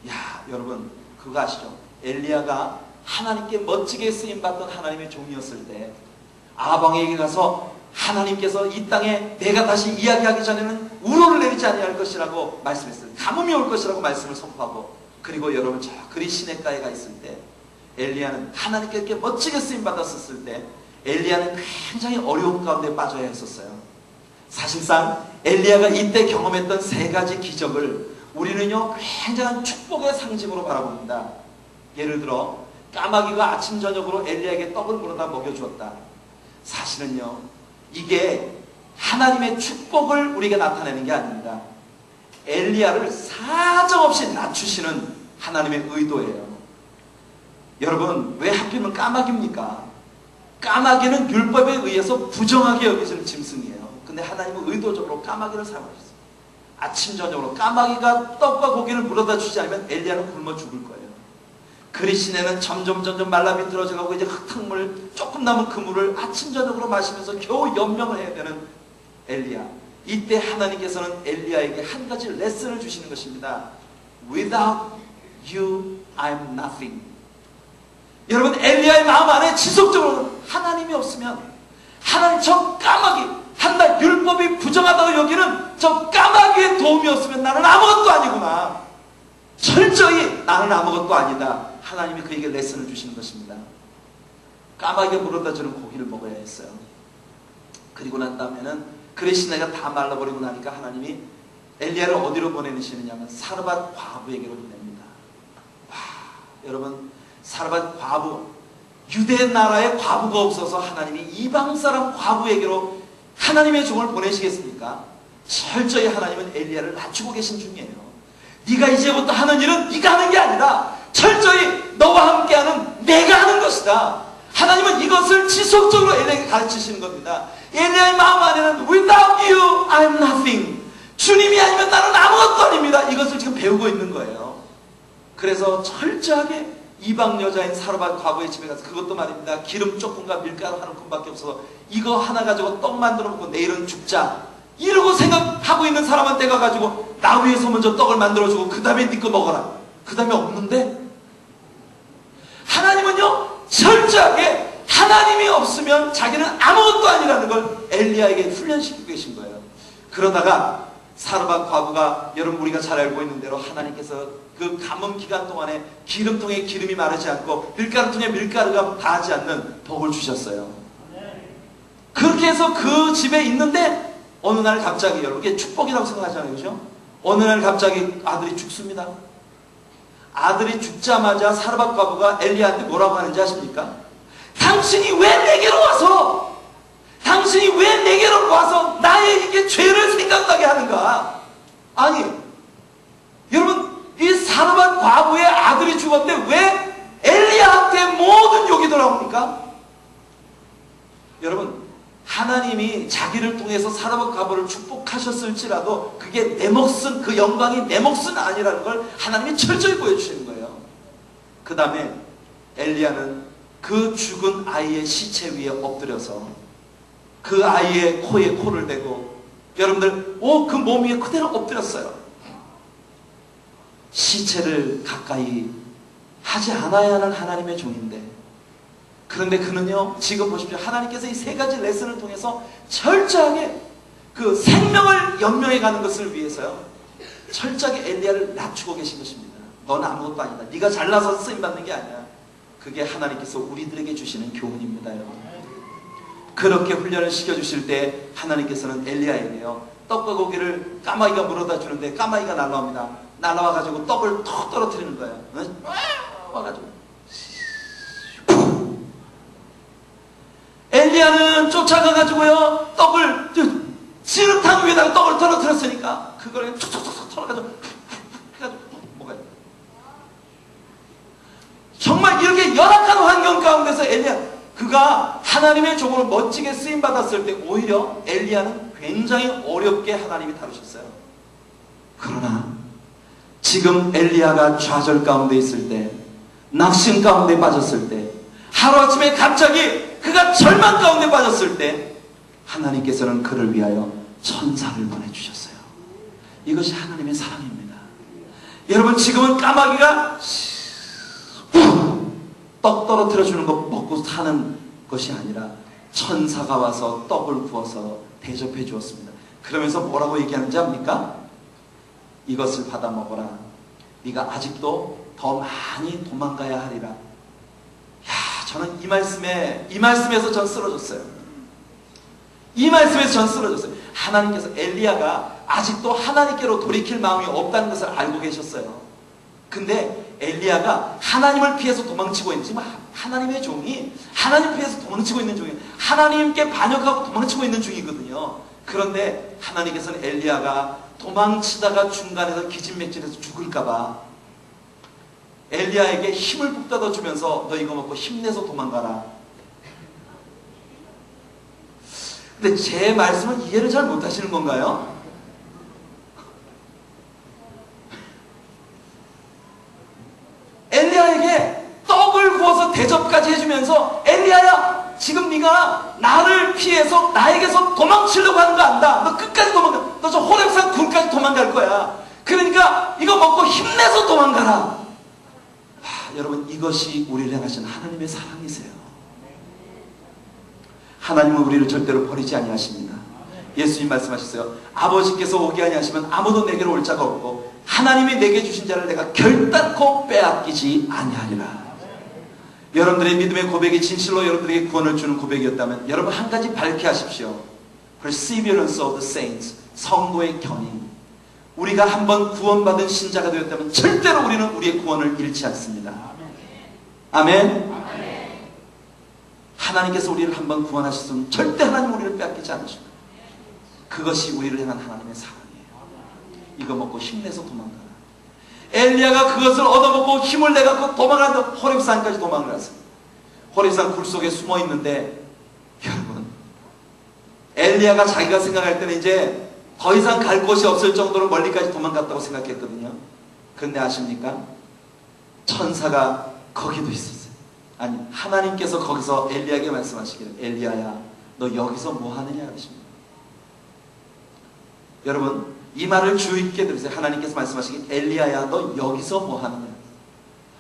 야, 여러분 그거 아시죠? 엘리야가 하나님께 멋지게 쓰임받던 하나님의 종이었을 때 아방에게 가서 하나님께서 이 땅에 내가 다시 이야기하기 전에는 우로를 내리지 아니할 것이라고 말씀했어요. 가뭄이 올 것이라고 말씀을 선포하고, 그리고 여러분 저 그리 시냇가에 가 있을 때 엘리야는 하나님께 이렇게 멋지게 쓰임받았었을 때 엘리야는 굉장히 어려움 가운데 빠져야 했었어요. 사실상 엘리야가 이때 경험했던 세 가지 기적을 우리는요 굉장한 축복의 상징으로 바라봅니다. 예를 들어 까마귀가 아침 저녁으로 엘리야에게 떡을 물어다 먹여주었다. 사실은요 이게 하나님의 축복을 우리에게 나타내는 게 아닙니다. 엘리야를 사정없이 낮추시는 하나님의 의도예요. 여러분 왜 하필이면 까마귀입니까? 까마귀는 율법에 의해서 부정하게 여겨지는 짐승이에요. 근데 하나님은 의도적으로 까마귀를 사용하셨어요. 아침 저녁으로 까마귀가 떡과 고기를 물어다 주지 않으면 엘리야는 굶어 죽을 거예요. 그리 시내는 점점 말라 비틀어져 가고 이제 흙탕물 조금 남은 그 물을 아침 저녁으로 마시면서 겨우 연명을 해야 되는 엘리야. 이때 하나님께서는 엘리야에게 한 가지 레슨을 주시는 것입니다. Without you, I'm nothing. 여러분 엘리야의 마음 안에 지속적으로 하나님이 없으면, 하나님 저 까마귀 한날 율법이 부정하다고 여기는 저 까마귀의 도움이 없으면 나는 아무것도 아니구나. 철저히 나는 아무것도 아니다. 하나님이 그에게 레슨을 주시는 것입니다. 까마귀가 물어다주는 고기를 먹어야 했어요. 그리고 난 다음에는 그레 시내가 다 말라버리고 나니까 하나님이 엘리야를 어디로 보내시느냐면 사르밧 과부에게로 보냅니다. 와, 여러분 사르밧 과부, 유대 나라에 과부가 없어서 하나님이 이방 사람 과부에게로 하나님의 종을 보내시겠습니까? 철저히 하나님은 엘리야를 낮추고 계신 중이에요. 네가 이제부터 하는 일은 네가 하는 게 아니라 철저히 너와 함께하는 내가 하는 것이다. 하나님은 이것을 지속적으로 엘리야에게 가르치시는 겁니다. 엘리야의 마음 안에는 Without you, I'm nothing. 주님이 아니면 나는 아무것도 아닙니다. 이것을 지금 배우고 있는 거예요. 그래서 철저하게 이방 여자인 사르밧 과부의 집에 가서, 그것도 말입니다, 기름 조금과 밀가루 한 움큼밖에 없어서 이거 하나 가지고 떡 만들어 먹고 내일은 죽자 이러고 생각하고 있는 사람한테 가가지고 나 위해서 먼저 떡을 만들어주고 그 다음에 네 거 먹어라. 그 다음에 없는데? 하나님은요 철저하게 하나님이 없으면 자기는 아무것도 아니라는 걸 엘리야에게 훈련시키고 계신 거예요. 그러다가 사르밧 과부가, 여러분 우리가 잘 알고 있는 대로 하나님께서 그 가뭄 기간 동안에 기름통에 기름이 마르지 않고 밀가루통에 밀가루가 닿지 않는 복을 주셨어요. 그렇게 해서 그 집에 있는데 어느 날 갑자기, 여러분 이게 축복이라고 생각하잖아요, 그죠? 어느 날 갑자기 아들이 죽습니다. 아들이 죽자마자 사르밧 과부가 엘리야한테 뭐라고 하는지 아십니까? 당신이 왜 내게로 와서, 당신이 왜 내게로 와서 나에게 죄를 생각나게 하는가? 아니, 여러분 이 사르밧 과부의 아들이 죽었는데 왜 엘리야한테 모든 욕이 돌아옵니까? 여러분 하나님이 자기를 통해서 사르밧 과부를 축복하셨을지라도 그게 내 몫은, 그 영광이 내 몫은 아니라는 걸 하나님이 철저히 보여주시는 거예요. 그 다음에 엘리야는 그 죽은 아이의 시체 위에 엎드려서 그 아이의 코에 코를 대고, 여러분들 그 몸 위에 그대로 엎드렸어요. 시체를 가까이 하지 않아야 하는 하나님의 종인데, 그런데 그는요 지금 보십시오, 하나님께서 이 세 가지 레슨을 통해서 철저하게 그 생명을 연명해 가는 것을 위해서요 철저하게 엘리야를 낮추고 계신 것입니다. 넌 아무것도 아니다. 네가 잘나서 쓰임받는 게 아니야. 그게 하나님께서 우리들에게 주시는 교훈입니다. 여러분, 그렇게 훈련을 시켜주실 때 하나님께서는 엘리야에게요 떡과 고기를 까마귀가 물어다 주는데 까마귀가 날라옵니다. 날라와가지고 떡을 턱 떨어뜨리는 거예요. 와가지고 엘리야는 쫓아가가지고요 떡을, 지름탕 위에다가 떡을 떨어뜨렸으니까 그걸 툭툭툭 털어가지고 해가지고 먹어요. 가운데서 엘리야, 그가 하나님의 종으로 멋지게 쓰임받았을 때 오히려 엘리야는 굉장히 어렵게 하나님이 다루셨어요. 그러나 지금 엘리야가 좌절 가운데 있을 때, 낙심 가운데 빠졌을 때, 하루아침에 갑자기 그가 절망 가운데 빠졌을 때 하나님께서는 그를 위하여 천사를 보내주셨어요. 이것이 하나님의 사랑입니다. 여러분, 지금은 까마귀가 떡 떨어뜨려주는 거 먹고 사는 것이 아니라 천사가 와서 떡을 구워서 대접해 주었습니다. 그러면서 뭐라고 얘기하는지 압니까? 이것을 받아 먹어라. 네가 아직도 더 많이 도망가야 하리라. 야, 저는 이 말씀에서 전 쓰러졌어요. 이 말씀에서 전 쓰러졌어요. 하나님께서 엘리야가 아직도 하나님께로 돌이킬 마음이 없다는 것을 알고 계셨어요. 근데 엘리야가 하나님을 피해서 도망치고 있는, 지금 하나님의 종이 하나님 피해서 도망치고 있는 중이에요. 하나님께 반역하고 도망치고 있는 중이거든요. 그런데 하나님께서는 엘리야가 도망치다가 중간에서 기진맥진해서 죽을까봐 엘리야에게 힘을 북돋아 주면서 너 이거 먹고 힘내서 도망가라. 근데 제 말씀은 이해를 잘 못하시는 건가요? 엘리야에게 떡을 구워서 대접까지 해주면서 엘리야야, 지금 네가 나를 피해서 나에게서 도망치려고 하는 거 안다. 너 끝까지 도망가. 너 저 호렙산 굴까지 도망갈 거야. 그러니까 이거 먹고 힘내서 도망가라. 여러분, 이것이 우리를 향하신 하나님의 사랑이세요. 하나님은 우리를 절대로 버리지 아니하십니다. 예수님 말씀하셨어요. 아버지께서 오게 아니하시면 아무도 내게로 올 자가 없고 하나님이 내게 주신 자를 내가 결단코 빼앗기지 아니하리라. 여러분들의 믿음의 고백이 진실로 여러분들에게 구원을 주는 고백이었다면 여러분 한 가지 밝게 하십시오. Perseverance of the saints, 성도의 견인. 우리가 한번 구원받은 신자가 되었다면 절대로 우리는 우리의 구원을 잃지 않습니다. 아멘. 하나님께서 우리를 한번 구원하셨으면 절대 하나님 우리를 빼앗기지 않으십니다. 그것이 우리를 향한 하나님의 사랑이에요. 이거 먹고 힘내서 도망가라. 엘리야가 그것을 얻어먹고 힘을 내갖고 도망가는데 호렙산까지 도망을 갔습니다. 호렙산 굴 속에 숨어 있는데, 여러분, 엘리야가 자기가 생각할 때는 이제 더 이상 갈 곳이 없을 정도로 멀리까지 도망갔다고 생각했거든요. 근데 아십니까? 천사가 거기도 있었어요. 아니, 하나님께서 거기서 엘리야에게 말씀하시기를, 엘리야야, 너 여기서 뭐 하느냐 하십니다. 여러분, 이 말을 주의 깊게 들으세요. 하나님께서 말씀하시기를, 엘리야야, 너 여기서 뭐 하느냐.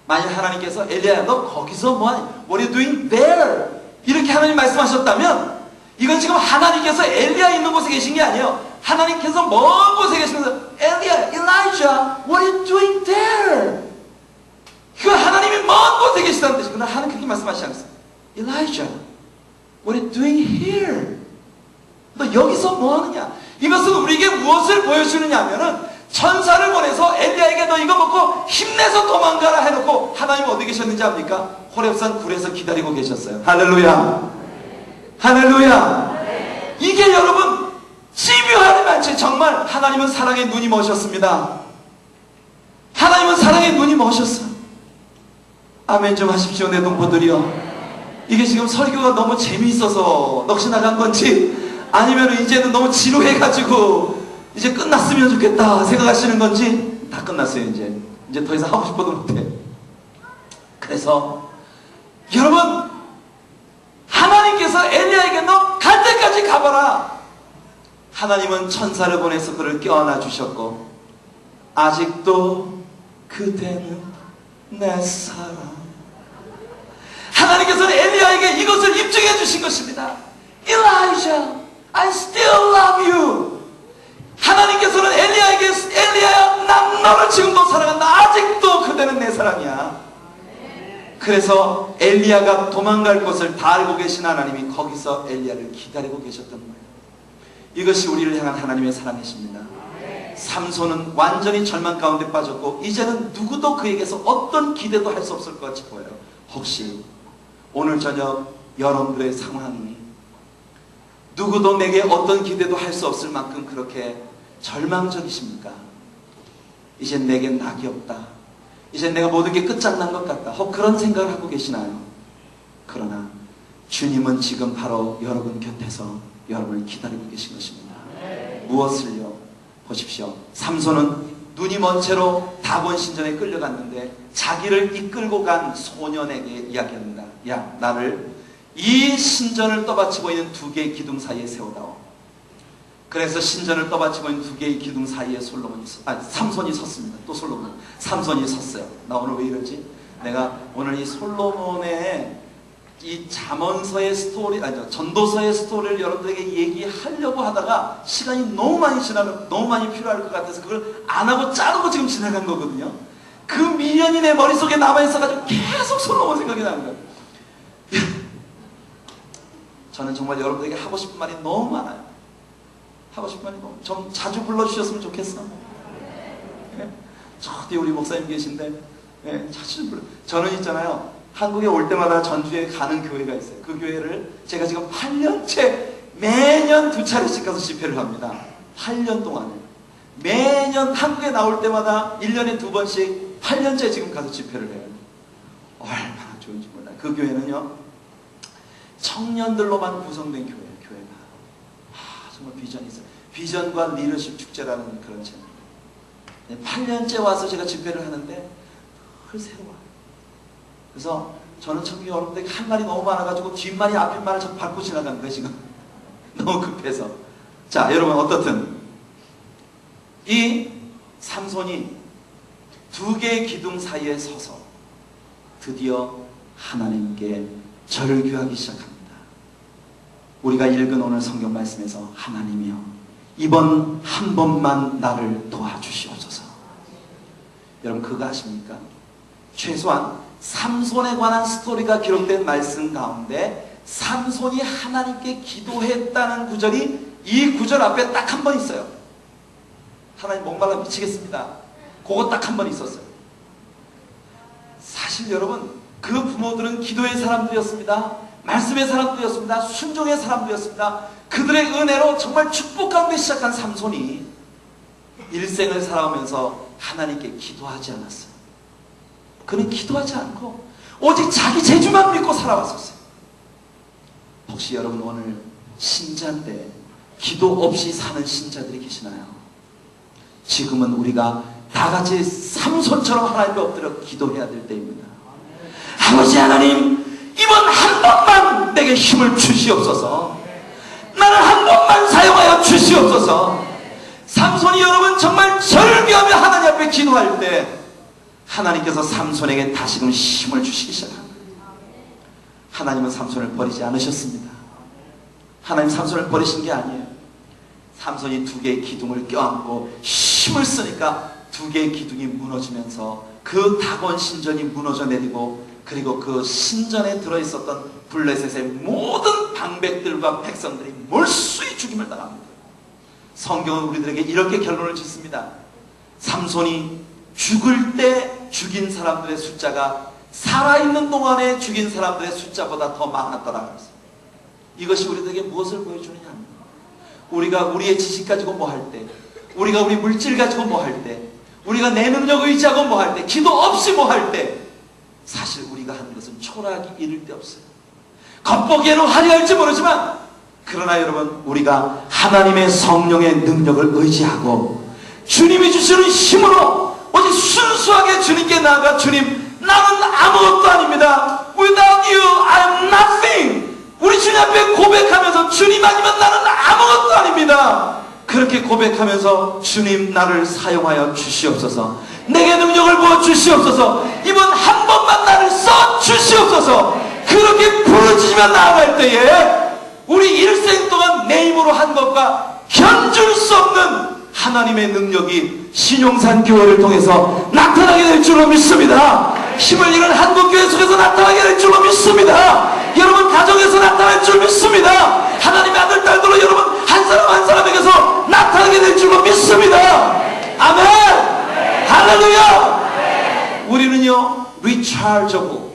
만약 하나님께서 엘리야야, 너 거기서 뭐 하느냐, What are you doing there? 이렇게 하나님 말씀하셨다면 이건 지금 하나님께서 엘리야 있는 곳에 계신 게 아니에요. 하나님께서 먼 곳에 계시면서 엘리야, Elijah, what are you doing there? 그 하나님이 먼 곳에 계시다는 뜻이고, 그러나 하나님 그렇게 말씀하시지 않았어요. Elijah, what are you doing here? 너 여기서 뭐 하느냐? 이것은 우리에게 무엇을 보여주느냐 하면은 천사를 보내서 엘리야에게 너 이거 먹고 힘내서 도망가라 해놓고 하나님 어디 계셨는지 압니까? 호렙산 굴에서 기다리고 계셨어요. 할렐루야. 할렐루야. 이게 여러분 집요하지 않지. 정말 하나님은 사랑의 눈이 머셨습니다. 하나님은 사랑의 눈이 머셨어. 아멘 좀 하십시오, 내 동포들이요. 이게 지금 설교가 너무 재미있어서 넋이 나간 건지, 아니면 이제는 너무 지루해가지고 이제 끝났으면 좋겠다 생각하시는 건지, 다 끝났어요. 이제 더 이상 하고 싶어도 못해. 그래서 여러분, 하나님께서 엘리야에게 너 갈 때까지 가봐라. 하나님은 천사를 보내서 그를 껴안아 주셨고, 아직도 그대는 내 사랑. 하나님께서는 엘리야에게 이것을 입증해 주신 것입니다. Elijah, I still love you. 하나님께서는 엘리야에게, 엘리야야, 난 너를 지금도 사랑한다. 아직도 그대는 내 사랑이야. 그래서 엘리야가 도망갈 곳을 다 알고 계신 하나님이 거기서 엘리야를 기다리고 계셨던 거예요. 이것이 우리를 향한 하나님의 사랑이십니다. 삼손은 완전히 절망 가운데 빠졌고 이제는 누구도 그에게서 어떤 기대도 할 수 없을 것 같이 보여요. 혹시 오늘 저녁 여러분들의 상황이 누구도 내게 어떤 기대도 할 수 없을 만큼 그렇게 절망적이십니까? 이젠 내겐 낙이 없다. 이젠 내가 모든 게 끝장난 것 같다. 혹 그런 생각을 하고 계시나요? 그러나 주님은 지금 바로 여러분 곁에서 여러분을 기다리고 계신 것입니다. 무엇을요? 보십시오. 삼손은 눈이 먼 채로 다곤 신전에 끌려갔는데 자기를 이끌고 간 소년에게 이야기합니다. 야, 나를 이 신전을 떠받치고 있는 두 개의 기둥 사이에 세우다오. 그래서 신전을 떠받치고 있는 두 개의 기둥 사이에 삼손이 섰습니다. 또 삼손이 섰어요. 나 오늘 왜 이러지? 내가 오늘 이 솔로몬의 이 잠언서의 스토리, 전도서의 스토리를 여러분들에게 얘기하려고 하다가 시간이 너무 많이 필요할 것 같아서 그걸 안 하고 자르고 지금 지나간 거거든요. 그 미련이 내 머릿속에 남아있어가지고 계속 솔로몬 생각이 나는 거예요. 저는 정말 여러분들에게 하고 싶은 말이 너무 많아요. 하고 싶은 말이 너무, 좀 자주 불러주셨으면 좋겠어. 예? 저 뒤에 우리 목사님 계신데, 예, 자주 불러. 저는 있잖아요, 한국에 올 때마다 전주에 가는 교회가 있어요. 그 교회를 제가 지금 8년째 매년 2차례씩 가서 집회를 합니다. 8년 동안에 매년 한국에 나올 때마다 1년에 2번씩 8년째 지금 가서 집회를 해요. 얼마나 좋은지 몰라요. 그 교회는요, 청년들로만 구성된 교회예요. 교회가 정말 비전이 있어요. 비전과 리더십 축제라는 그런 제목. 8년째 와서 제가 집회를 하는데 늘 새로워요. 그래서 저는 참 여러분들에게 할 말이 너무 많아가지고 뒷말이 앞뒷말을 좀 밟고 지나간 거예요 지금. 너무 급해서. 자, 여러분 어떻든 이 삼손이 두 개의 기둥 사이에 서서 드디어 하나님께 절규하기 시작합니다. 우리가 읽은 오늘 성경 말씀에서 하나님이여, 이번 한 번만 나를 도와주시옵소서. 여러분 그거 아십니까? 최소한 삼손에 관한 스토리가 기록된 말씀 가운데 삼손이 하나님께 기도했다는 구절이 이 구절 앞에 딱 한 번 있어요. 하나님 목말라 미치겠습니다. 그거 딱 한 번 있었어요. 사실 여러분 그 부모들은 기도의 사람들이었습니다. 말씀의 사람들이었습니다. 순종의 사람들이었습니다. 그들의 은혜로 정말 축복 가운데 시작한 삼손이 일생을 살아오면서 하나님께 기도하지 않았어요. 그는 기도하지 않고 오직 자기 재주만 믿고 살아왔었어요. 혹시 여러분 오늘 신자인데 기도 없이 사는 신자들이 계시나요? 지금은 우리가 다같이 삼손처럼 하나님께 엎드려 기도해야 될 때입니다. 아버지 하나님, 이번 한 번만 내게 힘을 주시옵소서. 나를 한 번만 사용하여 주시옵소서. 삼손이 여러분 정말 절규하며 하나님 앞에 기도할 때 하나님께서 삼손에게 다시금 힘을 주시기 시작합니다. 하나님은 삼손을 버리지 않으셨습니다. 하나님 삼손을 버리신 게 아니에요. 삼손이 두 개의 기둥을 껴안고 힘을 쓰니까 두 개의 기둥이 무너지면서 그 다곤 신전이 무너져 내리고, 그리고 그 신전에 들어있었던 블레셋의 모든 방백들과 백성들이 몰수히 죽임을 당합니다. 성경은 우리들에게 이렇게 결론을 짓습니다. 삼손이 죽을 때 죽인 사람들의 숫자가 살아있는 동안에 죽인 사람들의 숫자보다 더 많았더라. 이것이 우리들에게 무엇을 보여주느냐? 우리가 우리의 지식 가지고 뭐 할 때, 우리가 우리 물질 가지고 뭐 할 때, 우리가 내 능력 의지하고 뭐 할 때, 기도 없이 뭐 할 때, 사실 우리가 하는 것은 초라하기 이를 데 없어요. 겉보기에는 화려할지 모르지만, 그러나 여러분, 우리가 하나님의 성령의 능력을 의지하고 주님이 주시는 힘으로 오직 순수하게 주님께 나아가, 주님, 나는 아무것도 아닙니다. Without you, I'm nothing. 우리 주님 앞에 고백하면서, 주님 아니면 나는 아무것도 아닙니다. 그렇게 고백하면서, 주님 나를 사용하여 주시옵소서. 내게 능력을 부어 주시옵소서. 이번 한 번만 나를 써 주시옵소서. 그렇게 부르짖으며 나아갈 때에 우리 일생 동안 내 힘으로 한 것과 견줄 수 없는 하나님의 능력이 신용산 교회를 통해서 나타나게 될 줄로 믿습니다. 힘을 잃은 한국교회 속에서 나타나게 될 줄로 믿습니다. 여러분 가정에서 나타날 줄 믿습니다. 하나님의 아들 딸들로 여러분 한 사람 한 사람에게서 나타나게 될 줄로 믿습니다. 아멘. 할렐루야. 우리는요 rechargeable,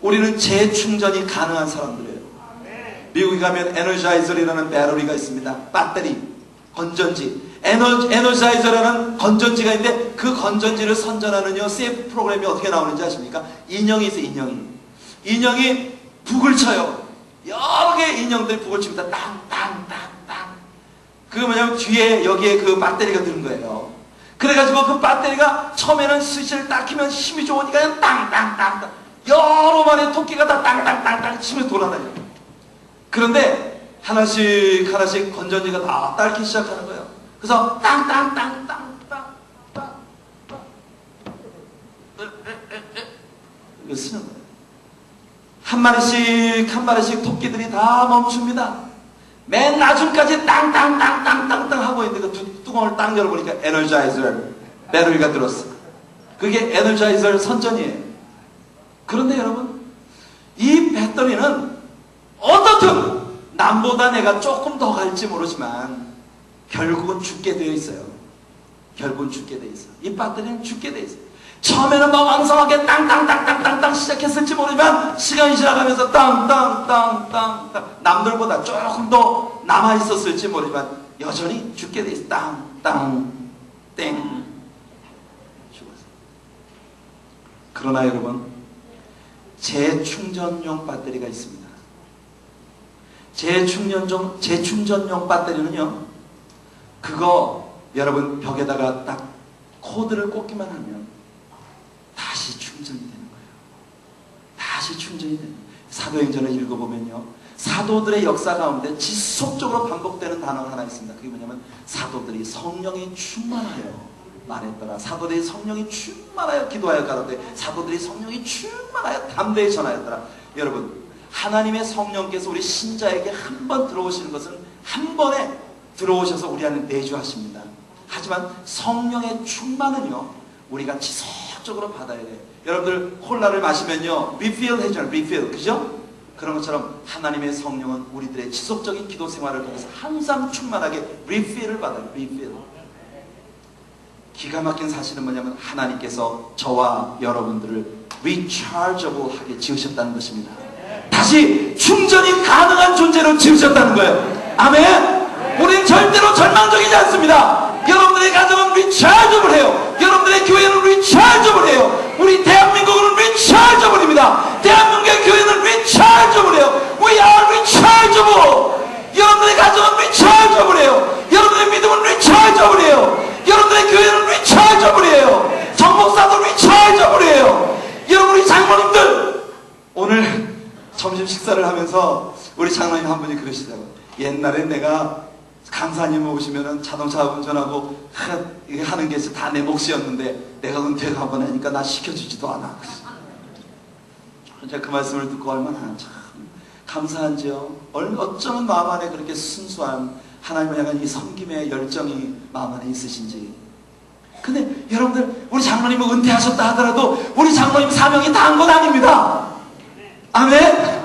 우리는 재충전이 가능한 사람들이에요. 미국에 가면 에너자이저라는 배터리가 있습니다. 배터리, 건전지. 에너자이저라는 건전지가 있는데, 그 건전지를 선전하는 CF 프로그램이 어떻게 나오는지 아십니까? 인형이 있어요. 인형이 북을 쳐요. 여러 개의 인형들이 북을 칩니다. 땅땅땅땅. 그게 뭐냐면 뒤에 여기에 그 배터리가 드는 거예요. 그래가지고 그 배터리가 처음에는 스위치를 딱 키면 힘이 좋으니까 그냥 땅땅땅땅. 여러 마리의 토끼가 다 땅땅땅땅 치면서 돌아다녀요. 그런데 하나씩 하나씩 건전지가 다 딸기 시작하는 거예요. 그래서 땅땅땅땅땅땅 이거 쓰는 거예요. 한 마리씩 한 마리씩 토끼들이 다 멈춥니다. 맨 나중까지 땅땅땅땅땅땅 하고 있는데 그 뚜껑을 딱 열어보니까 에너자이저 배터리가 들었어. 그게 에너자이저 선전이에요. 그런데 여러분, 이 배터리는 어떻든 남보다 내가 조금 더 갈지 모르지만 결국은 죽게 되어 있어요. 결국은 죽게 되어 있어요. 이 배터리는 죽게 되어 있어요. 처음에는 막 왕성하게 땅땅땅땅땅땅 시작했을지 모르지만 시간이 지나가면서 땅땅땅땅땅 남들보다 조금 더 남아있었을지 모르지만 여전히 죽게 돼 있어. 땅땅 땡 죽었어. 그러나 여러분, 재충전용 배터리가 있습니다. 재충전용 배터리는요, 그거 여러분 벽에다가 딱 코드를 꽂기만 하면 다시 충전이 되는 거예요. 다시 충전이 되는 거예요. 사도행전을 읽어보면요, 사도들의 역사 가운데 지속적으로 반복되는 단어가 하나 있습니다. 그게 뭐냐면 사도들이 성령이 충만하여 말했더라. 사도들이 성령이 충만하여 기도하여 가라되 사도들이 성령이 충만하여 담대히 전하였더라. 여러분, 하나님의 성령께서 우리 신자에게 한 번 들어오시는 것은 한 번에 들어오셔서 우리 안에 내주하십니다. 하지만 성령의 충만은요, 우리가 지속적으로 받아야 돼요. 여러분들 콜라를 마시면요, 리필 해줘요. 리필, 그죠? 그런 것처럼 하나님의 성령은 우리들의 지속적인 기도 생활을 통해서 항상 충만하게 리필을 받아요. 리필. 기가 막힌 사실은 뭐냐면 하나님께서 저와 여러분들을 리차저블하게 지으셨다는 것입니다. 다시 충전이 가능한 존재로 지으셨다는 거예요. 아멘. 우리는 절대로 절망적이지 않습니다. 여러분들의 가정은 리차저블해요. 여러분들의 교회는 리차저블해요. 우리 대한민국은 리차저블입니다. 대한민국의 교회는 리차저블해요. We are rechargeable. 여러분들의 가정은 리차저블해요. 여러분들의 믿음은 리차저블해요. 여러분들의 교회는 리차저블이에요. 정목사도 리차저블이에요. 여러분, 우리 장로님들 오늘 점심 식사를 하면서 우리 장로님 한 분이 그러시더라고요. 옛날에 내가 강사님 오시면은 자동차 운전하고 하는 게 다 내 몫이었는데 내가 은퇴가 한번 하니까 나 시켜주지도 않아. 제가 그 말씀을 듣고 얼마나 참 감사한지요. 어쩌면 마음 안에 그렇게 순수한 하나님을 향한 이 섬김의 열정이 마음 안에 있으신지. 근데 여러분들, 우리 장로님은 은퇴하셨다 하더라도 우리 장로님 사명이 다 한 건 아닙니다. 아멘.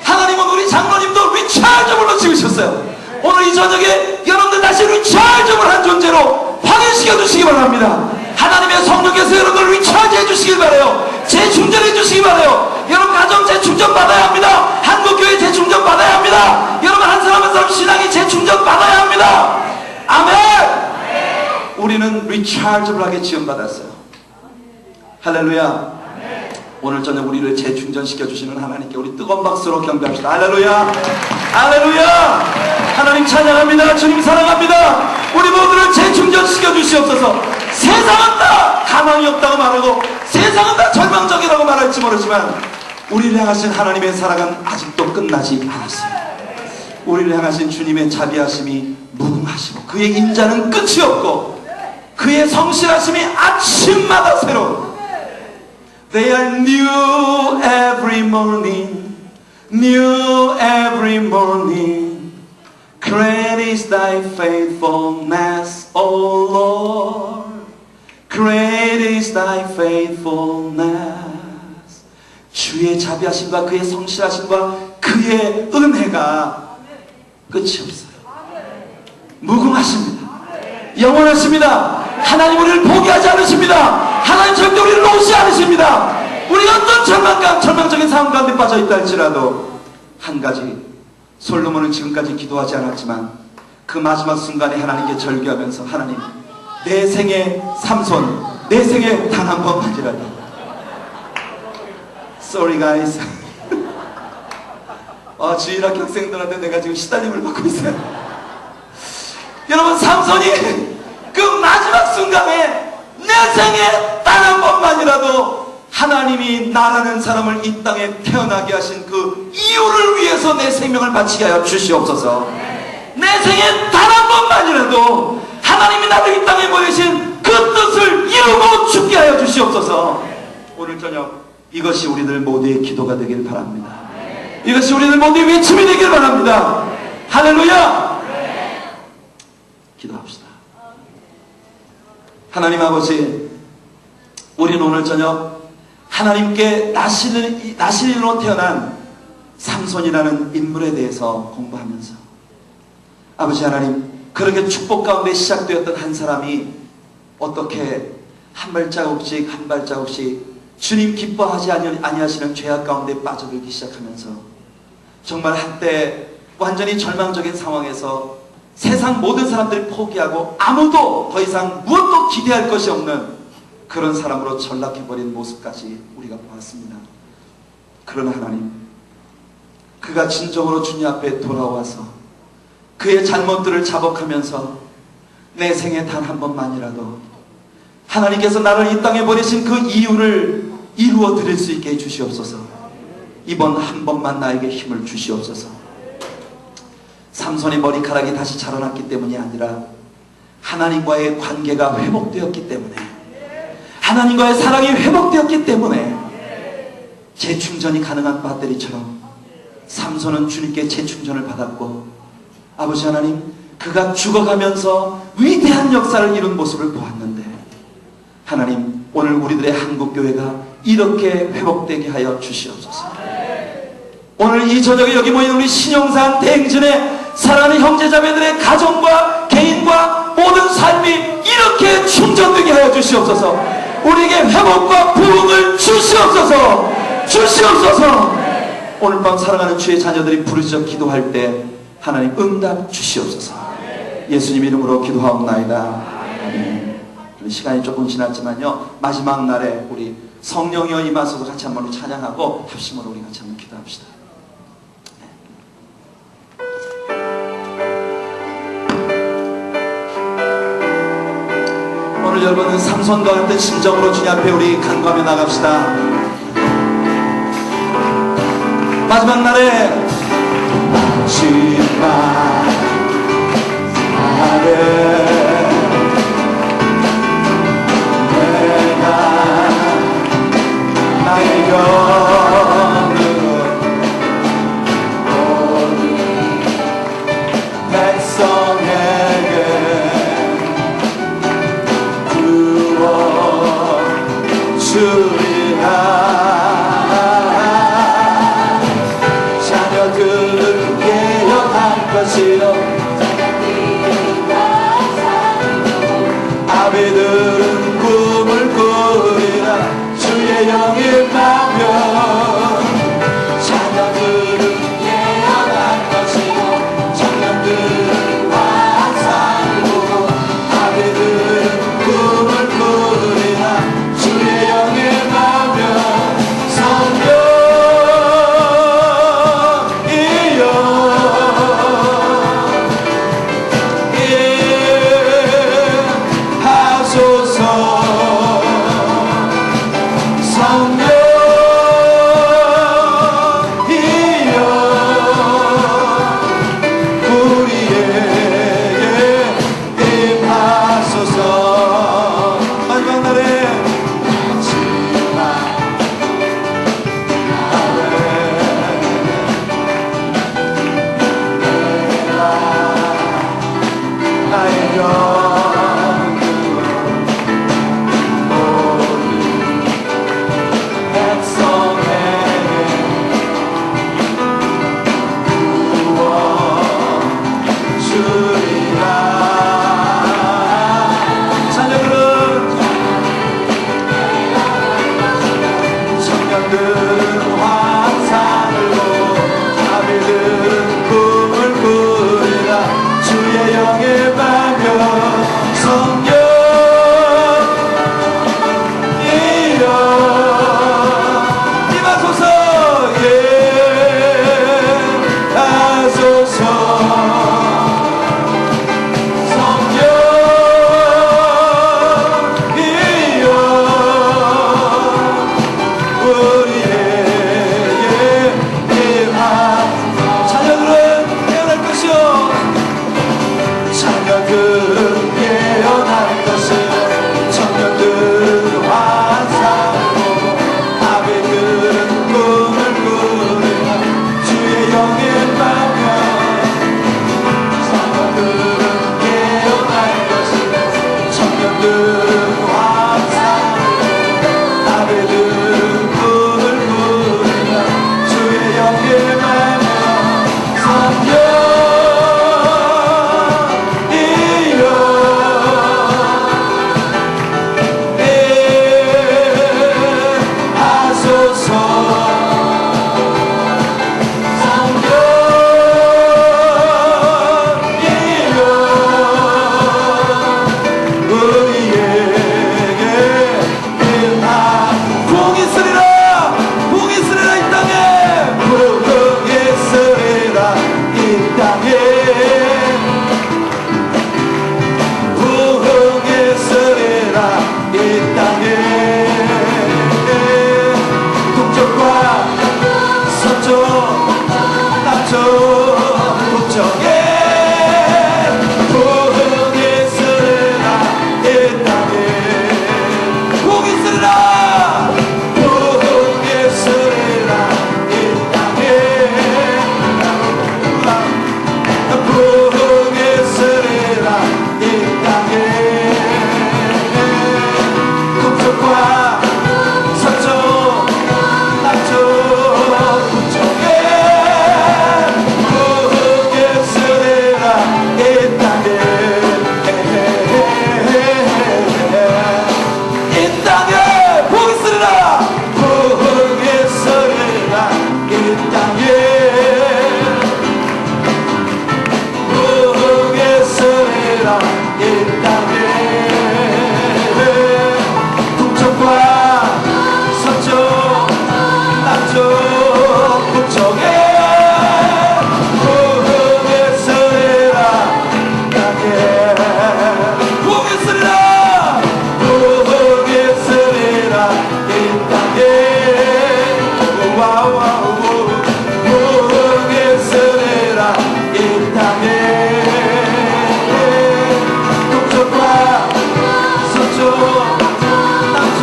하나님은 우리 장로님도 리차저블로 지으셨어요. 오늘 이 저녁에 여러분들 다시 리차저블한 존재로 확인시켜 주시기 바랍니다. 하나님의 성령께서 여러분을 리차지해 주시길 바라요. 재충전해 주시기 바라요. 여러분 가정 재충전 받아야 합니다. 한국교회 재충전 받아야 합니다. 여러분 한 사람 한 사람 신앙이 재충전 받아야 합니다. 아멘. 우리는 리차저블하게 지원받았어요. 할렐루야. 오늘 저녁 우리를 재충전시켜 주시는 하나님께 우리 뜨거운 박수로 경배합시다. 할렐루야. 할렐루야. 하나님 찬양합니다. 주님 사랑합니다. 우리 모두를 재충전시켜 주시옵소서. 세상은 다 가망이 없다고 말하고 세상은 다 절망적이라고 말할지 모르지만 우리를 향하신 하나님의 사랑은 아직도 끝나지 않았습니다. 우리를 향하신 주님의 자비하심이 무궁하시고 그의 인자는 끝이 없고 그의 성실하심이 아침마다 새로운. They are new every morning, new every morning. Great is thy faithfulness, O Lord. Great is thy faithfulness. 주의 자비하심과 그의 성실하심과 그의 은혜가 끝이 없어요. 무궁하십니다. 영원하십니다. 하나님 우리를 포기하지 않으십니다. 하나님 절대 우리를 놓지 않으십니다. 우리가 어떤 절망적인 상황 가운데 빠져있다 할지라도 한 가지, 솔로몬은 지금까지 기도하지 않았지만 그 마지막 순간에 하나님께 절규하면서 하나님, 내 생에 삼손, 내 생에 단 한 번만이라도. Sorry guys. 주일학 학생들한테 내가 지금 시달림을 받고 있어요. 여러분, 삼손이 그 마지막 순간에 내 생에 단 한 번만이라도 하나님이 나라는 사람을 이 땅에 태어나게 하신 그 이유를 위해서 내 생명을 바치게 하여 주시옵소서. 내 생에 단 한 번만이라도 하나님이 나를 이 땅에 보내신 그 뜻을 이루고 죽게 하여 주시옵소서. 오늘 저녁 이것이 우리들 모두의 기도가 되길 바랍니다. 이것이 우리들 모두의 외침이 되길 바랍니다. 할렐루야. 기도합시다. 하나님 아버지, 우리는 오늘 저녁 하나님께 나실인으로 태어난 삼손이라는 인물에 대해서 공부하면서, 아버지 하나님, 그렇게 축복 가운데 시작되었던 한 사람이 어떻게 한 발자국씩 한 발자국씩 주님 기뻐하지 아니하시는 죄악 가운데 빠져들기 시작하면서 정말 한때 완전히 절망적인 상황에서 세상 모든 사람들이 포기하고 아무도 더 이상 무엇도 기대할 것이 없는 그런 사람으로 전락해버린 모습까지 우리가 보았습니다. 그러나 하나님, 그가 진정으로 주님 앞에 돌아와서 그의 잘못들을 자복하면서 내 생에 단 한 번만이라도 하나님께서 나를 이 땅에 보내신 그 이유를 이루어 드릴 수 있게 해주시옵소서. 이번 한 번만 나에게 힘을 주시옵소서. 삼손의 머리카락이 다시 자라났기 때문이 아니라 하나님과의 관계가 회복되었기 때문에, 하나님과의 사랑이 회복되었기 때문에 재충전이 가능한 배터리처럼 삼손은 주님께 재충전을 받았고, 아버지 하나님, 그가 죽어가면서 위대한 역사를 이룬 모습을 보았는데, 하나님, 오늘 우리들의 한국교회가 이렇게 회복되게 하여 주시옵소서. 오늘 이 저녁에 여기 모인 우리 신영산 대행진의 사랑하는 형제자매들의 가정과 개인과 모든 삶이 이렇게 충전되게 하여 주시옵소서. 우리에게 회복과 부흥을 주시옵소서. 주시옵소서. 오늘 밤 사랑하는 주의 자녀들이 부르짖어 기도할 때 하나님 응답 주시옵소서. 예수님 이름으로 기도하옵나이다. 아멘. 시간이 조금 지났지만요, 마지막 날에 우리 성령이여 임하소서 같이 한번 찬양하고 합심으로 우리 같이 한번 기도합시다. 오늘 여러분은 삼손과 같은 심정으로 주님 앞에 우리 간구하며 나갑시다. 마지막 날에 마지막 날에 나의 영으로 모든 백성에게 부어주리라. 자녀들을 깨어날 것이요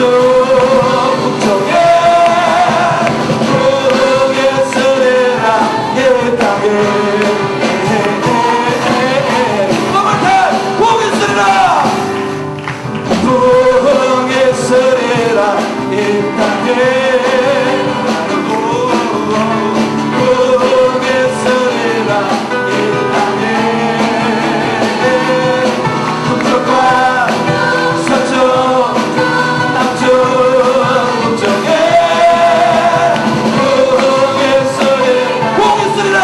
북쪽에 부흥의 소리라 이 땅에 부흥의 소리라 부흥의 소리라 이 땅에 부흥의 소리라 이 땅에 북쪽과 서쪽 남쪽 북쪽에 부흥의 소리 부흥의 소리라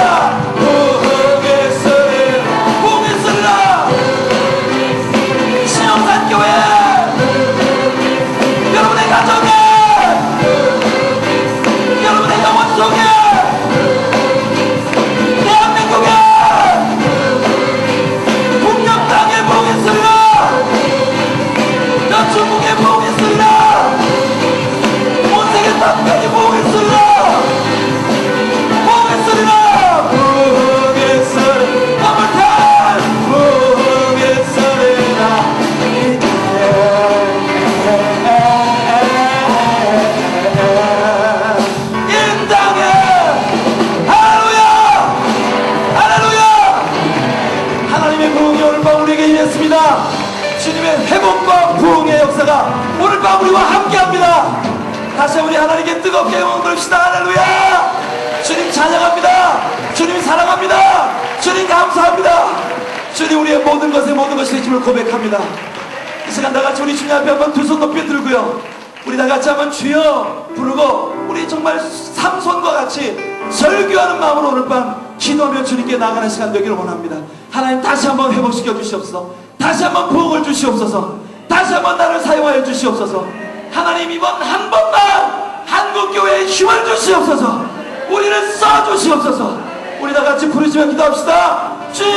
부흥의 소리 부흥의 소리라 신영산교회 여러분의 가정에 여러분의 영혼 속에 대한민국에 북녘 땅에 부흥의 소리라 저 중국의 부흥의 소리라 온 세계 땅까지 부흥의 소리라 부흥의 소리라 부흥의 소리 화물탄 부흥의 소리라 이 땅에 할렐루야 할렐루야 하나님의 부흥이 오늘 밤 우리에게 임했습니다. 주님의 회복과 부흥의 역사가 오늘 밤 우리와 함께합니다. 다시 우리 하나님께 뜨겁게 영광 돌립시다. 할렐루야 주님 찬양합니다. 주님 사랑합니다. 주님 감사합니다. 주님 우리의 모든 것에 모든 것이 되심을 고백합니다. 이 시간 다같이 우리 주님 앞에 한번 두 손 높이 들고요 우리 다같이 한번 주여 부르고 우리 정말 삼손과 같이 설교하는 마음으로 오늘 밤 기도하며 주님께 나가는 시간 되기를 원합니다. 하나님 다시 한번 회복시켜 주시옵소서. 다시 한번 부흥을 주시옵소서. 다시 한번 나를 사용하여 주시옵소서. 하나님 이번 한 번만 한국교회에 힘을 주시옵소서. 우리를 써 주시옵소서. 우리 다같이 부르시며 기도합시다. 주여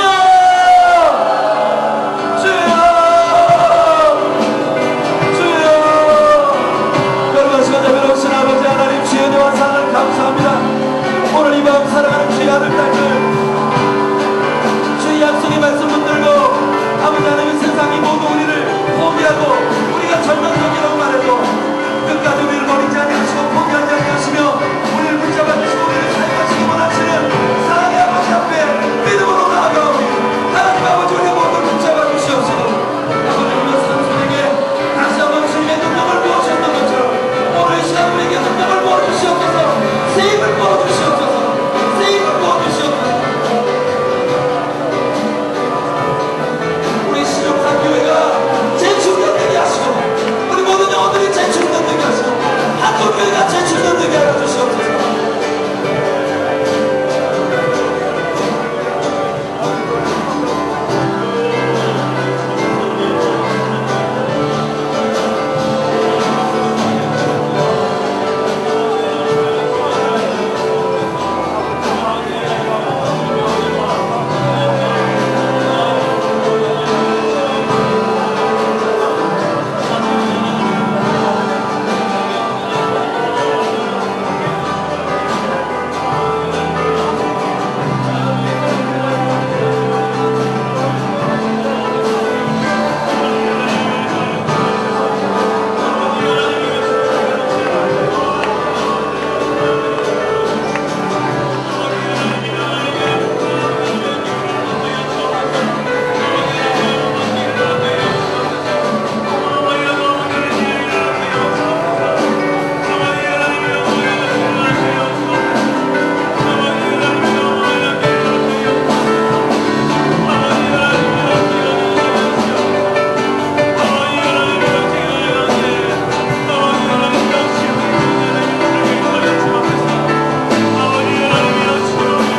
주여 자비로우신 아버지 하나님 주의 은혜와 사랑을 감사합니다. 오늘 이 밤 사랑하는 주의 아들 딸들 주의 약속의 말씀 붙들고 아버지 하나님 세상이 모두 우리를 포기하고 우리가 절망적이라고 말해도 끝까지 우리를 버리지 아니하시고 포기하지 아니하시며 우리를 붙잡아 주시고 우리를 사용하시기 원하시는 사랑의 아버지 앞에 믿음으로 나아가오니 하나님 아버지 우리의 모든 붙잡아 주시옵시고 아버지 우리 삼손에게 다시 한번 주님의 능력을 부어주셨던 것처럼 오늘 이 시간 우리에게 능력을 부어주시옵소서. 세임을 부어주시옵소서. 세임을 부어주시옵소서. 우리 신용산교회가 재충전되게 하시고 우리 모든 영혼들이 재충전되게 하시고 한국교회가 재충전되게 하여 주시옵소서.